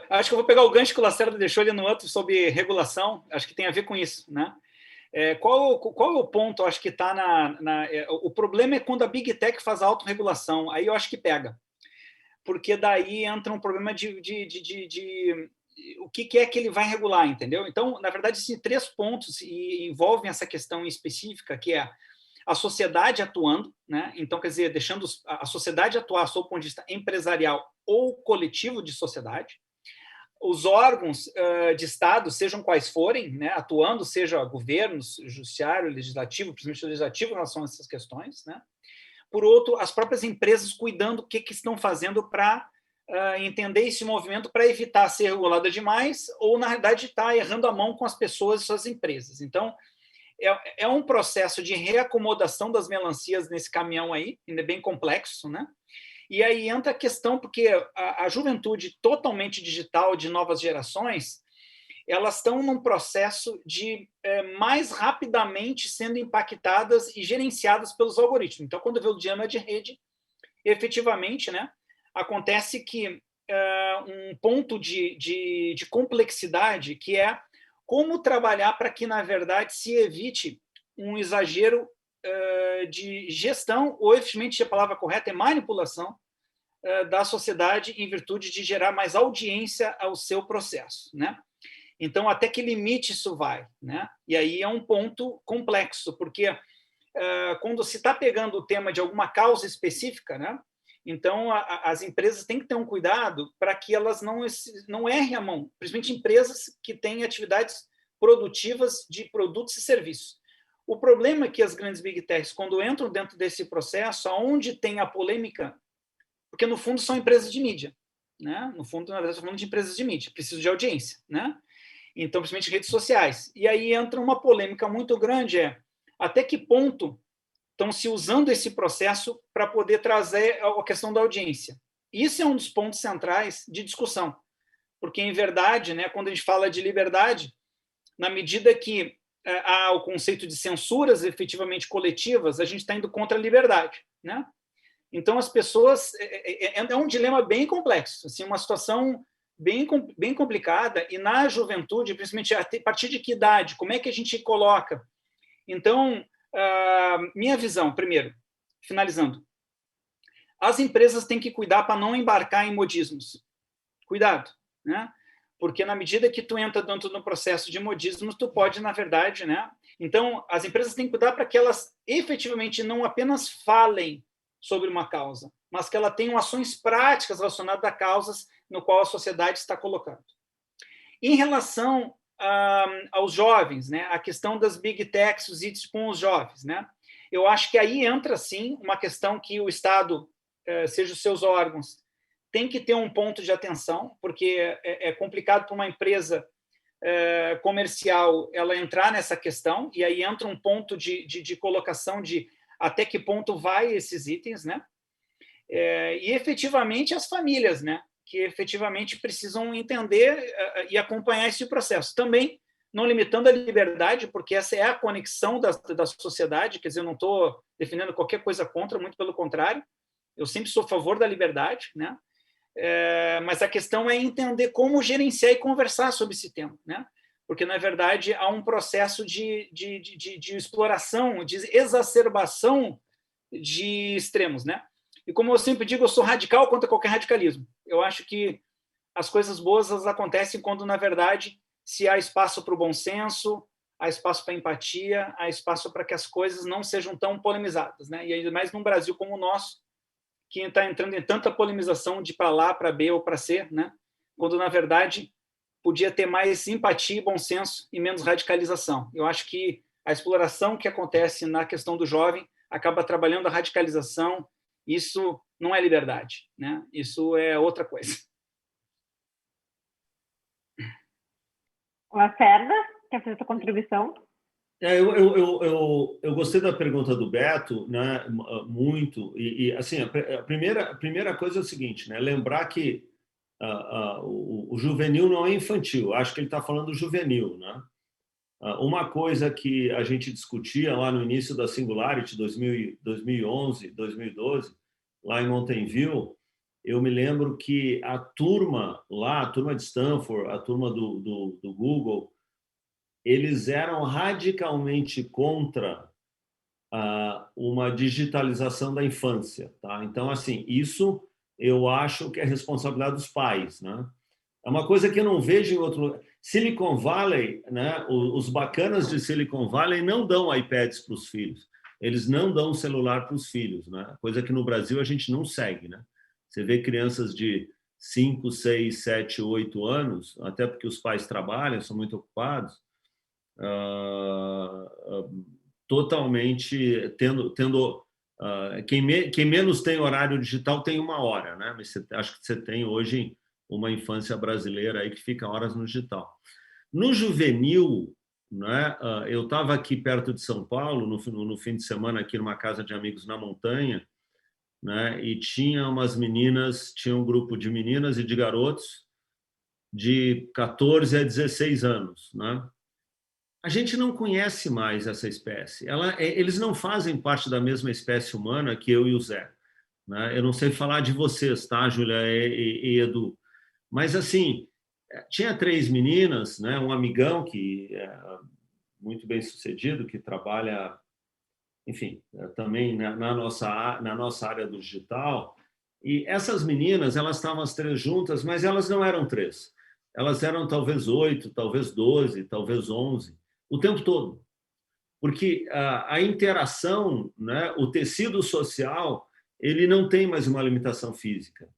Acho que eu vou pegar o gancho que o Lacerda deixou ali no outro sobre regulação. Acho que tem a ver com isso, né? Qual é o ponto? Acho que está o problema é quando a Big Tech faz a autorregulação. Aí eu acho que pega. Porque daí entra um problema de o que é que ele vai regular, entendeu? Então, na verdade, existem 3 pontos e envolvem essa questão específica, que é a sociedade atuando, né? Então, quer dizer, deixando a sociedade atuar sob o ponto de vista empresarial ou coletivo de sociedade, os órgãos de Estado, sejam quais forem, né, atuando, seja governo, judiciário, legislativo, principalmente legislativo em relação a essas questões, né? Por outro, as próprias empresas cuidando do que estão fazendo para entender esse movimento para evitar ser regulada demais ou, na realidade, estar errando a mão com as pessoas e suas empresas. Então, é um processo de reacomodação das melancias nesse caminhão aí, ainda bem complexo, né? E aí entra a questão, porque a juventude totalmente digital de novas gerações, elas estão num processo de mais rapidamente sendo impactadas e gerenciadas pelos algoritmos. Então, quando vê o dilema de rede, efetivamente, né, acontece que um ponto de complexidade, que é como trabalhar para que, na verdade, se evite um exagero de gestão, ou, efetivamente, a palavra correta é manipulação, da sociedade em virtude de gerar mais audiência ao seu processo, né? Então, até que limite isso vai, né? E aí é um ponto complexo, porque quando se está pegando o tema de alguma causa específica, né? Então, as empresas têm que ter um cuidado para que elas não errem a mão, principalmente empresas que têm atividades produtivas de produtos e serviços. O problema é que as grandes big techs, quando entram dentro desse processo, onde tem a polêmica, porque, no fundo, são empresas de mídia, né? No fundo, na verdade, estou falando de empresas de mídia, precisam de audiência, né? Então, principalmente redes sociais. E aí entra uma polêmica muito grande, até que ponto estão se usando esse processo para poder trazer a questão da audiência. Isso é um dos pontos centrais de discussão, porque, em verdade, né, quando a gente fala de liberdade, na medida que há o conceito de censuras efetivamente coletivas, a gente está indo contra a liberdade, né? Então, as pessoas... É um dilema bem complexo, assim, uma situação bem complicada, e na juventude, principalmente a partir de que idade, como é que a gente coloca? Então, minha visão, primeiro, finalizando, as empresas têm que cuidar para não embarcar em modismos. Cuidado, né? Porque na medida que tu entra dentro do processo de modismos, tu pode, na verdade, né? Então, as empresas têm que cuidar para que elas efetivamente não apenas falem sobre uma causa, mas que ela tenha ações práticas relacionadas a causas no qual a sociedade está colocando. Em relação aos jovens, né, a questão das big techs, os hits com os jovens, né, eu acho que aí entra, sim, uma questão que o Estado, seja os seus órgãos, tem que ter um ponto de atenção, porque é complicado para uma empresa comercial ela entrar nessa questão, e aí entra um ponto de colocação de até que ponto vai esses itens, né? E efetivamente as famílias, né? Que efetivamente precisam entender e acompanhar esse processo. Também não limitando a liberdade, porque essa é a conexão da sociedade, quer dizer, eu não estou defendendo qualquer coisa contra, muito pelo contrário, eu sempre sou a favor da liberdade, né? Mas a questão é entender como gerenciar e conversar sobre esse tema, né? Porque, na verdade, há um processo de exploração, de exacerbação de extremos, né? E, como eu sempre digo, eu sou radical contra qualquer radicalismo. Eu acho que as coisas boas elas acontecem quando, na verdade, se há espaço para o bom senso, há espaço para a empatia, há espaço para que as coisas não sejam tão polemizadas, né? E ainda mais num Brasil como o nosso, que está entrando em tanta polemização de para lá, para B ou para C, né? Quando, na verdade, podia ter mais empatia e bom senso e menos radicalização. Eu acho que a exploração que acontece na questão do jovem acaba trabalhando a radicalização. Isso não é liberdade, né? Isso é outra coisa. Lacerda, quer fazer sua contribuição? Eu gostei da pergunta do Beto, né? Muito. E assim, a primeira coisa é o seguinte, né? Lembrar que o juvenil não é infantil. Acho que ele está falando do juvenil, né? Uma coisa que a gente discutia lá no início da Singularity, 2011, 2012, lá em Mountain View, eu me lembro que a turma lá, a turma de Stanford, a turma do Google, eles eram radicalmente contra uma digitalização da infância, tá? Então, assim, isso eu acho que é responsabilidade dos pais, né? É uma coisa que eu não vejo em outro lugar. Silicon Valley, né? Os bacanas de Silicon Valley não dão iPads para os filhos. Eles não dão celular para os filhos, né? Coisa que no Brasil a gente não segue, né? Você vê crianças de 5, 6, 7, 8 anos, até porque os pais trabalham, são muito ocupados, totalmente tendo quem menos tem horário digital tem 1 hora, né? Mas acho que você tem hoje uma infância brasileira aí que fica horas no digital. No juvenil, né? Eu estava aqui perto de São Paulo no fim de semana aqui numa casa de amigos na montanha, né? E tinha umas meninas, tinha um grupo de meninas e de garotos de 14 a 16 anos, né? A gente não conhece mais essa espécie. Eles não fazem parte da mesma espécie humana que eu e o Zé. né? Eu não sei falar de vocês, tá, Júlia e Edu? Mas, assim, tinha 3 meninas, né? Um amigão que é muito bem sucedido, que trabalha, enfim, também na nossa área do digital. E essas meninas, elas estavam as 3 juntas, mas elas não eram 3. Elas eram talvez 8, talvez 12, talvez 11, o tempo todo. Porque a interação, né, o tecido social, ele não tem mais uma limitação física,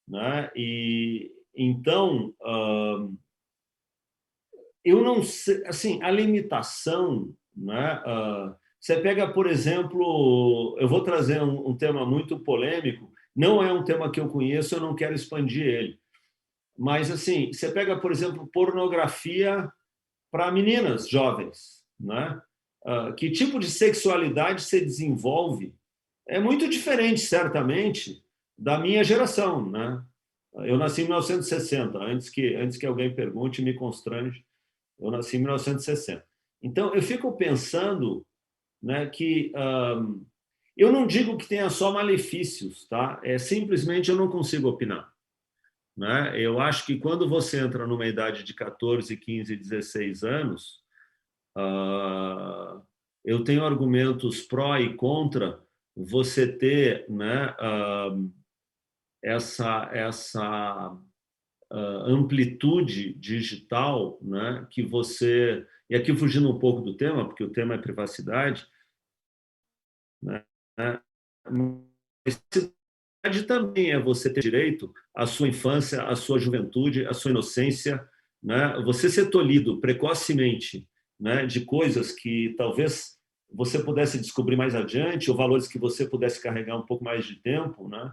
né? E então eu não sei, assim, a limitação, né? Você pega, por exemplo, eu vou trazer um tema muito polêmico, não é um tema que eu conheço, eu não quero expandir ele, mas assim, você pega, por exemplo, pornografia para meninas jovens, né? Que tipo de sexualidade se desenvolve é muito diferente, certamente, da minha geração, né? Eu nasci em 1960, antes que alguém pergunte e me constrange, eu nasci em 1960. Então, eu fico pensando, né, que eu não digo que tenha só malefícios, tá? Simplesmente eu não consigo opinar, né? Eu acho que quando você entra numa idade de 14, 15, 16 anos, eu tenho argumentos pró e contra você ter, né, essa amplitude digital, né, que você... E aqui fugindo um pouco do tema, porque o tema é privacidade, né? Mas também é você ter direito à sua infância, à sua juventude, à sua inocência, né? Você ser tolhido precocemente, né, de coisas que talvez você pudesse descobrir mais adiante, ou valores que você pudesse carregar um pouco mais de tempo, né?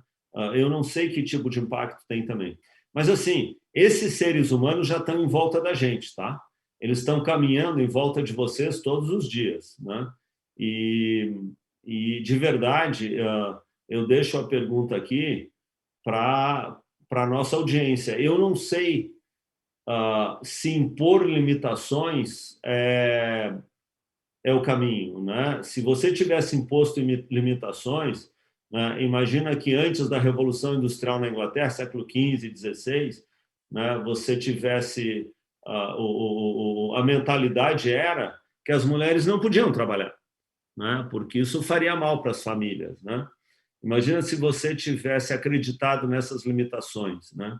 Eu não sei que tipo de impacto tem também. Mas, assim, esses seres humanos já estão em volta da gente, tá? Eles estão caminhando em volta de vocês todos os dias, né? E de verdade, eu deixo a pergunta aqui para a nossa audiência. Eu não sei se impor limitações é o caminho, né? Se você tivesse imposto limitações, né, imagina que antes da Revolução Industrial na Inglaterra, século XV, XVI, né, você tivesse a mentalidade era que as mulheres não podiam trabalhar, né, porque isso faria mal para as famílias, né? Imagina se você tivesse acreditado nessas limitações, né?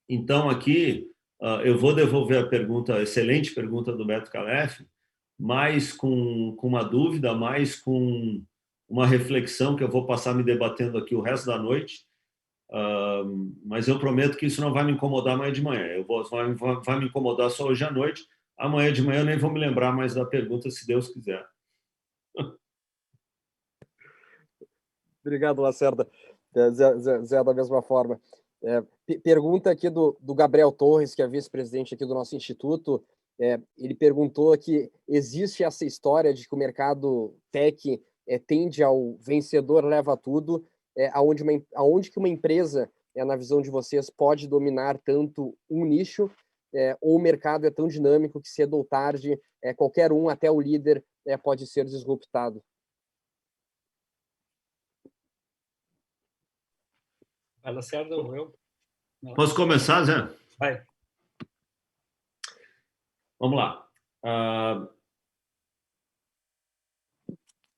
Então, aqui, eu vou devolver a pergunta, a excelente pergunta do Beto Calef, mais com uma dúvida, mais com uma reflexão que eu vou passar me debatendo aqui o resto da noite, mas eu prometo que isso não vai me incomodar amanhã de manhã. Vai me incomodar só hoje à noite. Amanhã de manhã eu nem vou me lembrar mais da pergunta, se Deus quiser. Obrigado, Lacerda. Zé, da mesma forma. Pergunta aqui do Gabriel Torres, que é vice-presidente aqui do nosso instituto. Ele perguntou que existe essa história de que o mercado tech tende ao vencedor leva tudo, aonde que uma empresa, na visão de vocês, pode dominar tanto um nicho, ou o mercado é tão dinâmico que cedo ou tarde, qualquer um, até o líder, pode ser disruptado. Vai, Lacerda, ou eu? Não. Posso começar, Zé? Vai. Vamos lá.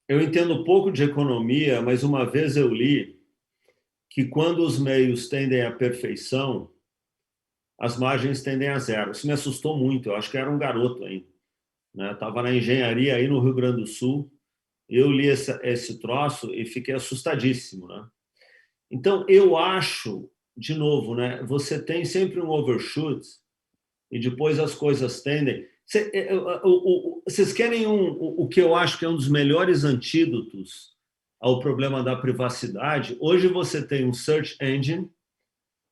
Eu entendo pouco de economia, mas uma vez eu li que quando os meios tendem à perfeição, as margens tendem a zero. Isso me assustou muito. Eu acho que era um garoto ainda, né? Estava na engenharia aí no Rio Grande do Sul. Eu li esse troço e fiquei assustadíssimo, né? Então, eu acho, de novo, né, você tem sempre um overshoot e depois as coisas tendem... Vocês querem o que eu acho que é um dos melhores antídotos ao problema da privacidade? Hoje você tem um search engine,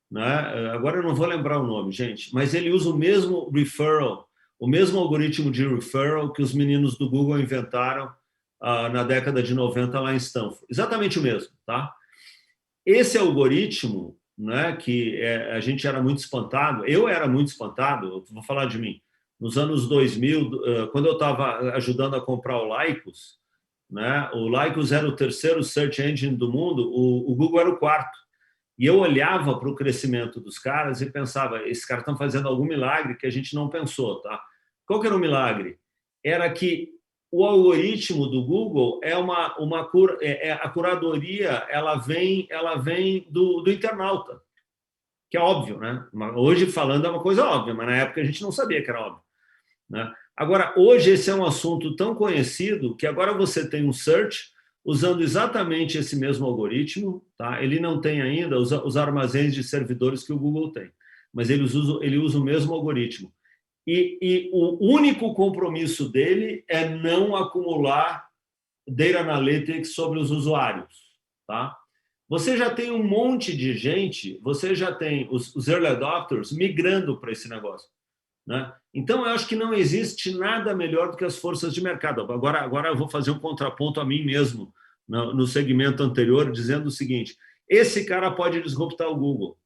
né? Agora eu não vou lembrar o nome, gente, mas ele usa o mesmo referral, o mesmo algoritmo de referral que os meninos do Google inventaram na década de 90 lá em Stanford. Exatamente o mesmo, tá? Esse algoritmo, né, que a gente era muito espantado, eu era muito espantado, vou falar de mim, nos anos 2000, quando eu estava ajudando a comprar o Lycos, né? O Lycos era o terceiro search engine do mundo, o Google era o quarto. E eu olhava para o crescimento dos caras e pensava, esses caras estão fazendo algum milagre que a gente não pensou, tá? Qual que era o milagre? Era que o algoritmo do Google é a curadoria, ela vem do internauta, que é óbvio, né? Hoje falando é uma coisa óbvia, mas na época a gente não sabia que era óbvio, né? Agora, hoje esse é um assunto tão conhecido que agora você tem um search usando exatamente esse mesmo algoritmo, tá? Ele não tem ainda os armazéns de servidores que o Google tem, mas ele usa o mesmo algoritmo. E o único compromisso dele é não acumular data analytics sobre os usuários, tá? Você já tem um monte de gente, você já tem os early adopters migrando para esse negócio, né? Então, eu acho que não existe nada melhor do que as forças de mercado. Agora eu vou fazer um contraponto a mim mesmo no segmento anterior, dizendo o seguinte, esse cara pode disruptar o Google.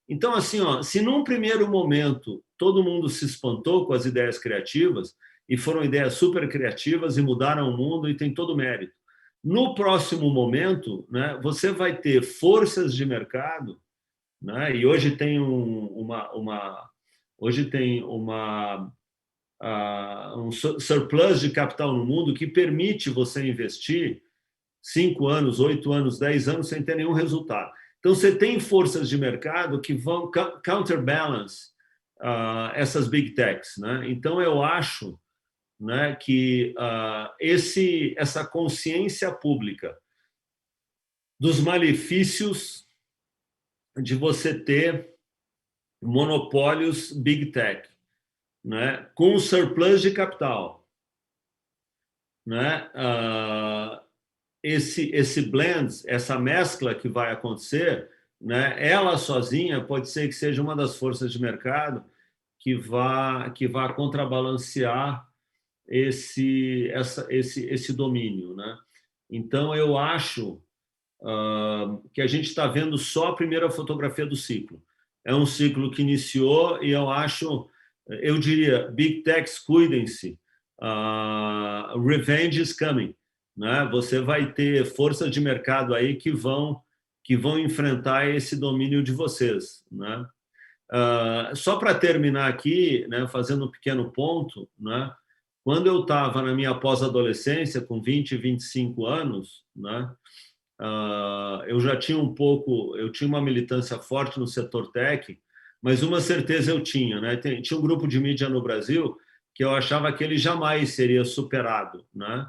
Então, assim, se num primeiro momento todo mundo se espantou com as ideias criativas, e foram ideias super criativas e mudaram o mundo e tem todo o mérito. No próximo momento, né, você vai ter forças de mercado, né, e hoje tem um surplus de capital no mundo que permite você investir 5 anos, 8 anos, 10 anos sem ter nenhum resultado. Então, você tem forças de mercado que vão counterbalance essas big techs, né? Então, eu acho, né, que essa consciência pública dos malefícios de você ter monopólios big tech, né, com surplus de capital, né, esse blend, essa mescla que vai acontecer, né, ela sozinha pode ser que seja uma das forças de mercado que vá contrabalancear esse domínio, né? Então, eu acho que a gente está vendo só a primeira fotografia do ciclo. É um ciclo que iniciou e eu diria, big techs, cuidem-se, revenge is coming, né? Você vai ter forças de mercado aí que vão enfrentar esse domínio de vocês, né? Só para terminar aqui, né, fazendo um pequeno ponto, né, quando eu estava na minha pós-adolescência, com 20, 25 anos, né, eu já tinha eu tinha uma militância forte no setor tech, mas uma certeza eu tinha, né, tinha um grupo de mídia no Brasil que eu achava que ele jamais seria superado, né,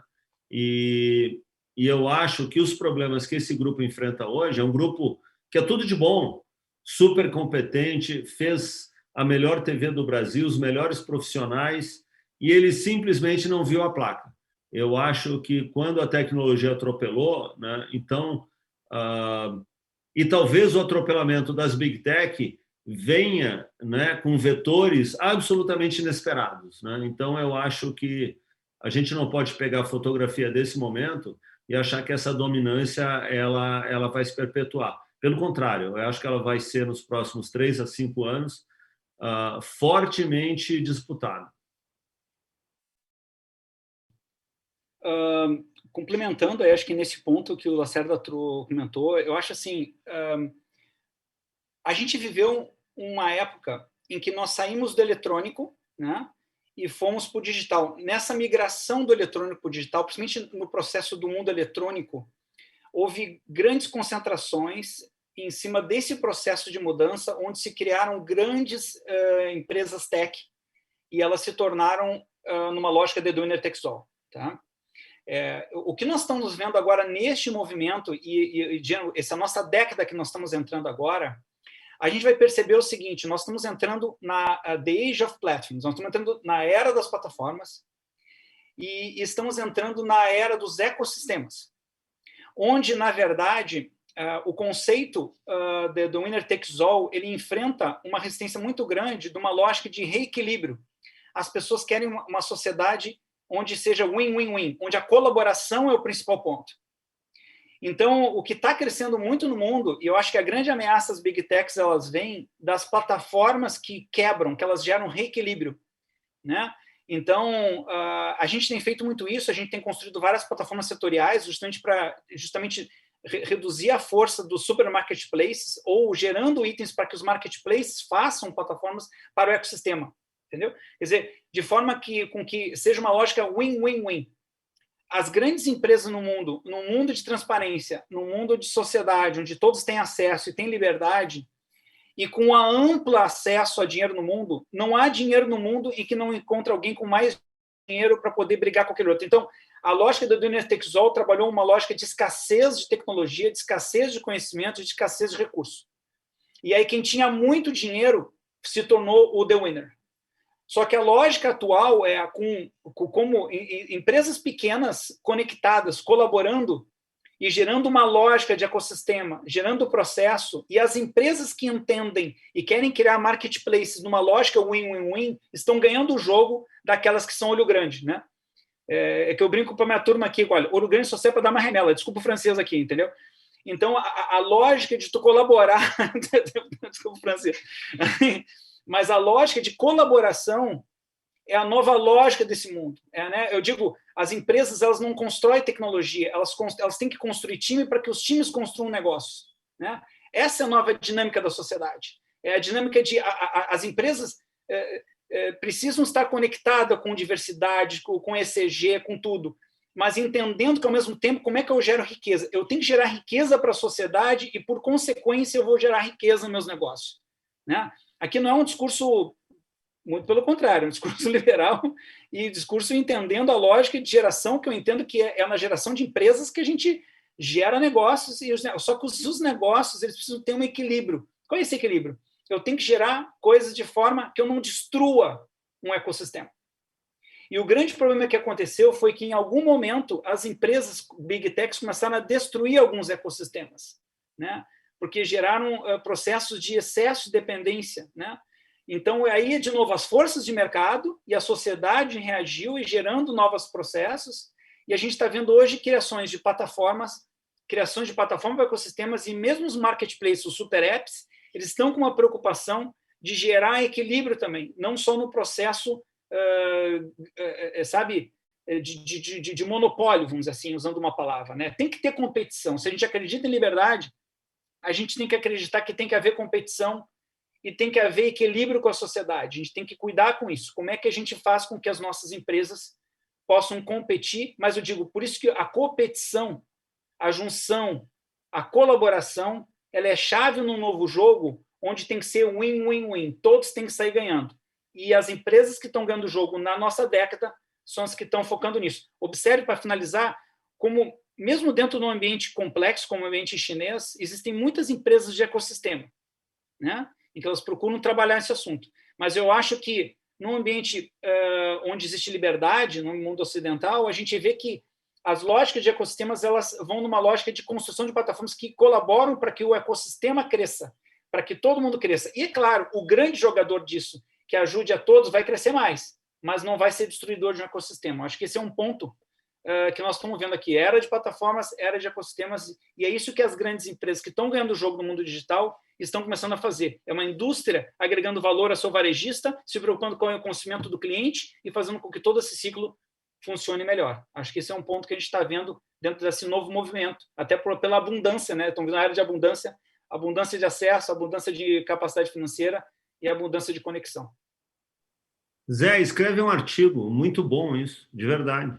e eu acho que os problemas que esse grupo enfrenta hoje é um grupo que é tudo de bom, super competente, fez a melhor TV do Brasil, os melhores profissionais, e ele simplesmente não viu a placa. Eu acho que quando a tecnologia atropelou, né, então, e talvez o atropelamento das Big Tech venha, né, com vetores absolutamente inesperados, né? Então, eu acho que a gente não pode pegar a fotografia desse momento e achar que essa dominância ela vai se perpetuar. Pelo contrário, eu acho que ela vai ser, nos próximos 3 a 5 anos, fortemente disputada. Complementando, eu acho que nesse ponto que o Lacerda comentou, eu acho assim, a gente viveu uma época em que nós saímos do eletrônico, né, e fomos para o digital. Nessa migração do eletrônico para o digital, principalmente no processo do mundo eletrônico, houve grandes concentrações em cima desse processo de mudança, onde se criaram grandes empresas tech e elas se tornaram numa lógica de winner takes all, tá? O que nós estamos vendo agora neste movimento, e essa nossa década que nós estamos entrando agora, a gente vai perceber o seguinte: nós estamos entrando na The Age of Platforms, nós estamos entrando na era das plataformas e estamos entrando na era dos ecossistemas, onde, na verdade, o conceito do winner takes all, ele enfrenta uma resistência muito grande de uma lógica de reequilíbrio. As pessoas querem uma sociedade onde seja win-win-win, onde a colaboração é o principal ponto. Então, o que está crescendo muito no mundo, e eu acho que a grande ameaça das Big Techs, elas vêm das plataformas que quebram, que elas geram reequilíbrio, né? Então, a gente tem feito muito isso, a gente tem construído várias plataformas setoriais justamente para reduzir a força dos super marketplaces ou gerando itens para que os marketplaces façam plataformas para o ecossistema, entendeu? Quer dizer, de forma com que seja uma lógica win-win-win. As grandes empresas no mundo de transparência, no mundo de sociedade, onde todos têm acesso e têm liberdade, e com a amplo acesso a dinheiro no mundo, não há dinheiro no mundo em que não encontre alguém com mais dinheiro para poder brigar com aquele outro. Então, a lógica da Winner Takes All trabalhou uma lógica de escassez de tecnologia, de escassez de conhecimento, de escassez de recursos. E aí quem tinha muito dinheiro se tornou o The Winner. Só que a lógica atual é como empresas pequenas conectadas, colaborando e gerando uma lógica de ecossistema, gerando o processo, e as empresas que entendem e querem criar marketplaces numa lógica win-win-win estão ganhando o jogo daquelas que são olho grande, né? É que eu brinco para minha turma aqui, olha, olho grande só serve para dar uma remela, desculpa o francês aqui, entendeu? Então, a lógica de tu colaborar, desculpa o francês, mas a lógica de colaboração é a nova lógica desse mundo. Né? Eu digo, as empresas elas não constroem tecnologia, elas têm que construir time para que os times construam negócios. Né? Essa é a nova dinâmica da sociedade. É a dinâmica de as empresas precisam estar conectadas com diversidade, com ESG, com tudo, mas entendendo que, ao mesmo tempo, como é que eu gero riqueza? Eu tenho que gerar riqueza para a sociedade e, por consequência, eu vou gerar riqueza nos meus negócios. Né? Aqui não é um discurso, muito pelo contrário, é um discurso liberal e discurso entendendo a lógica de geração, que eu entendo que é na geração de empresas que a gente gera negócios, só que os negócios eles precisam ter um equilíbrio. Qual é esse equilíbrio? Eu tenho que gerar coisas de forma que eu não destrua um ecossistema. E o grande problema que aconteceu foi que, em algum momento, as empresas Big Techs começaram a destruir alguns ecossistemas, né? Porque geraram processos de excesso de dependência. Né? Então, aí, de novo, as forças de mercado e a sociedade reagiu e gerando novos processos, e a gente está vendo hoje criações de plataformas para ecossistemas, e mesmo os marketplaces, os super apps, eles estão com uma preocupação de gerar equilíbrio também, não só no processo de monopólio, vamos dizer assim, usando uma palavra. Né? Tem que ter competição. Se a gente acredita em liberdade, a gente tem que acreditar que tem que haver competição e tem que haver equilíbrio com a sociedade. A gente tem que cuidar com isso. Como é que a gente faz com que as nossas empresas possam competir? Mas eu digo, por isso que a competição, a junção, a colaboração, ela é chave num novo jogo onde tem que ser win-win-win. Todos têm que sair ganhando. E as empresas que estão ganhando o jogo na nossa década são as que estão focando nisso. Observe, para finalizar, como, mesmo dentro de um ambiente complexo, como o ambiente chinês, existem muitas empresas de ecossistema, né? Em que elas procuram trabalhar esse assunto. Mas eu acho que, num ambiente onde existe liberdade, no mundo ocidental, a gente vê que as lógicas de ecossistemas elas vão numa lógica de construção de plataformas que colaboram para que o ecossistema cresça, para que todo mundo cresça. E, é claro, o grande jogador disso, que ajude a todos, vai crescer mais, mas não vai ser destruidor de um ecossistema. Acho que esse é um ponto que nós estamos vendo aqui. Era de plataformas, era de ecossistemas, e é isso que as grandes empresas que estão ganhando o jogo no mundo digital estão começando a fazer. É uma indústria agregando valor a seu varejista, se preocupando com o conhecimento do cliente e fazendo com que todo esse ciclo funcione melhor. Acho que esse é um ponto que a gente está vendo dentro desse novo movimento, até pela abundância, né? Estão vendo a área de abundância de acesso, abundância de capacidade financeira e abundância de conexão. Zé, escreve um artigo, muito bom isso, de verdade.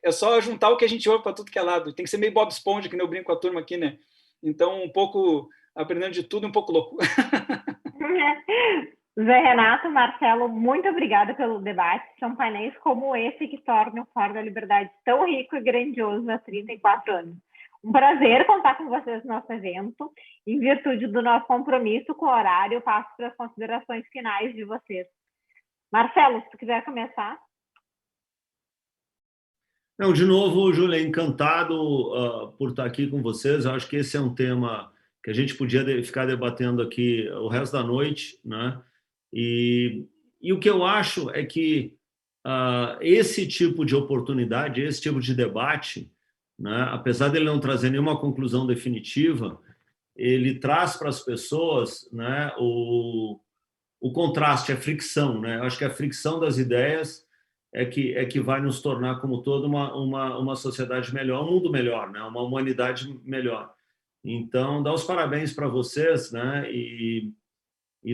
É só juntar o que a gente ouve para tudo que é lado. Tem que ser meio Bob Esponja, que nem eu brinco com a turma aqui, né? Então, um pouco aprendendo de tudo, um pouco louco. Zé Renato, Marcelo, muito obrigada pelo debate. São painéis como esse que tornam o Fórum da Liberdade tão rico e grandioso há 34 anos. Um prazer contar com vocês no nosso evento. Em virtude do nosso compromisso com o horário, eu passo para as considerações finais de vocês. Marcelo, se tu quiser começar. Não, de novo, Júlia, encantado por estar aqui com vocês. Eu acho que esse é um tema que a gente podia ficar debatendo aqui o resto da noite, né? E o que eu acho é que esse tipo de oportunidade, esse tipo de debate, né, apesar dele não trazer nenhuma conclusão definitiva, ele traz para as pessoas, né, o contraste, a fricção, né? Eu acho que a fricção das ideias é que vai nos tornar, como todo, uma sociedade melhor, um mundo melhor, né? Uma humanidade melhor. Então, dá os parabéns para vocês, né? E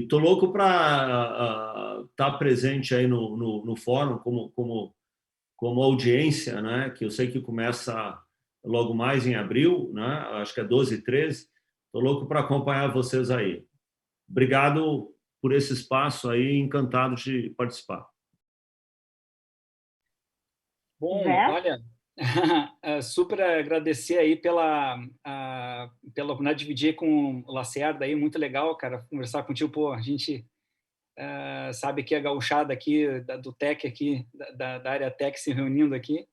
tô louco para estar presente aí no fórum como audiência, né? Que eu sei que começa logo mais em abril, né? Acho que é 12 e 13. Estou louco para acompanhar vocês aí. Obrigado por esse espaço aí, encantado de participar. Bom, olha, super agradecer aí pela oportunidade de dividir com o Lacerda aí, muito legal, cara, conversar contigo, pô, a gente sabe que a gauchada aqui, do Tech aqui, da área Tech se reunindo aqui,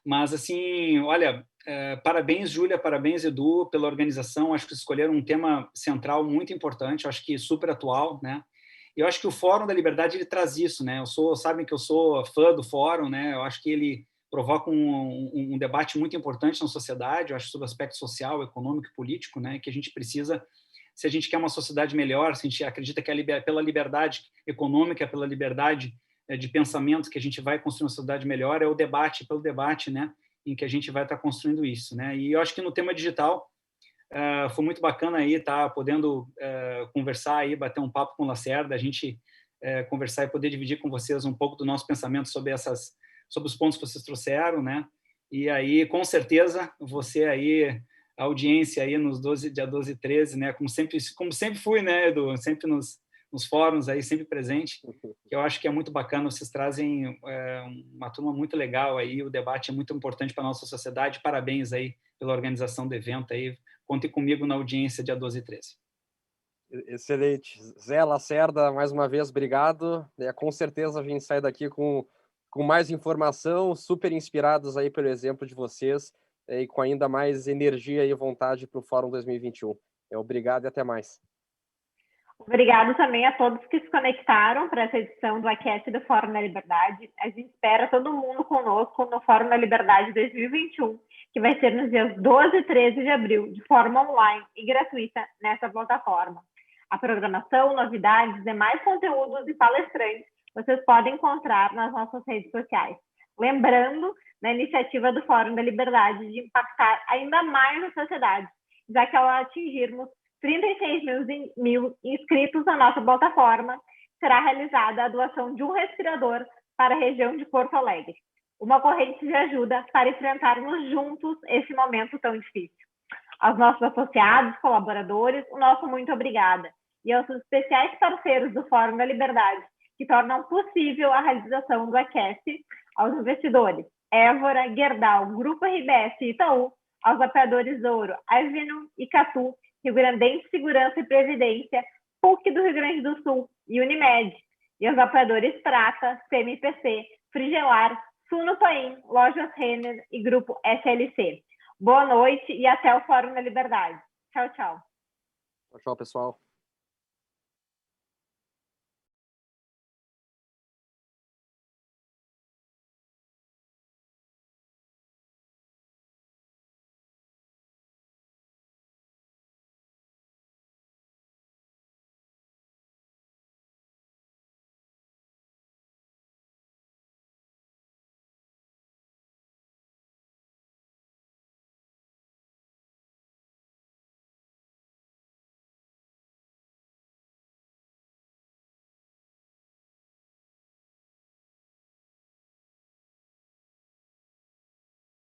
mas assim, olha, parabéns, Júlia, parabéns, Edu, pela organização, acho que escolheram um tema central muito importante, acho que super atual, né? Eu acho que o Fórum da Liberdade, ele traz isso, né? Sabem que eu sou fã do Fórum, né? Eu acho que ele provoca um debate muito importante na sociedade, eu acho, sobre o aspecto social, econômico e político, né? Que a gente precisa, se a gente quer uma sociedade melhor, se a gente acredita que pela liberdade econômica, pela liberdade de pensamento que a gente vai construir uma sociedade melhor, é o debate, pelo debate, né? Em que a gente vai estar construindo isso, né? E eu acho que no tema digital, foi muito bacana aí estar podendo conversar aí, bater um papo com o Lacerda, a gente conversar e poder dividir com vocês um pouco do nosso pensamento sobre os pontos que vocês trouxeram, né? E aí, com certeza, você aí, a audiência aí dia 12 e 13, né? Como sempre fui, né, Edu? Sempre nos fóruns aí, sempre presente, que eu acho que é muito bacana, vocês trazem uma turma muito legal aí, o debate é muito importante para a nossa sociedade, parabéns aí pela organização do evento aí, contem comigo na audiência dia 12 e 13. Excelente. Zé, Lacerda, mais uma vez, obrigado. Com certeza a gente sai daqui com mais informação, super inspirados aí pelo exemplo de vocês e com ainda mais energia e vontade para o Fórum 2021. Obrigado e até mais. Obrigado também a todos que se conectaram para essa edição do Aquece do Fórum da Liberdade. A gente espera todo mundo conosco no Fórum da Liberdade 2021, que vai ser nos dias 12 e 13 de abril, de forma online e gratuita nessa plataforma. A programação, novidades, demais conteúdos e palestrantes vocês podem encontrar nas nossas redes sociais. Lembrando da iniciativa do Fórum da Liberdade de impactar ainda mais a sociedade, já que ao atingirmos 36 mil inscritos na nossa plataforma, será realizada a doação de um respirador para a região de Porto Alegre, uma corrente de ajuda para enfrentarmos juntos esse momento tão difícil. Aos nossos associados, colaboradores, o nosso muito obrigada. E aos especiais parceiros do Fórum da Liberdade, que tornam possível a realização do Aquece, aos investidores Évora, Gerdau, Grupo RBS e Itaú, aos apoiadores Ouro, Avino e Catu, Rio Grandense Segurança e Previdência, PUC do Rio Grande do Sul e Unimed, e aos apoiadores Prata, CMPC, Frigelar, Sunopaim, Lojas Renner e Grupo SLC. Boa noite e até o Fórum da Liberdade. Tchau, tchau. Tchau, pessoal.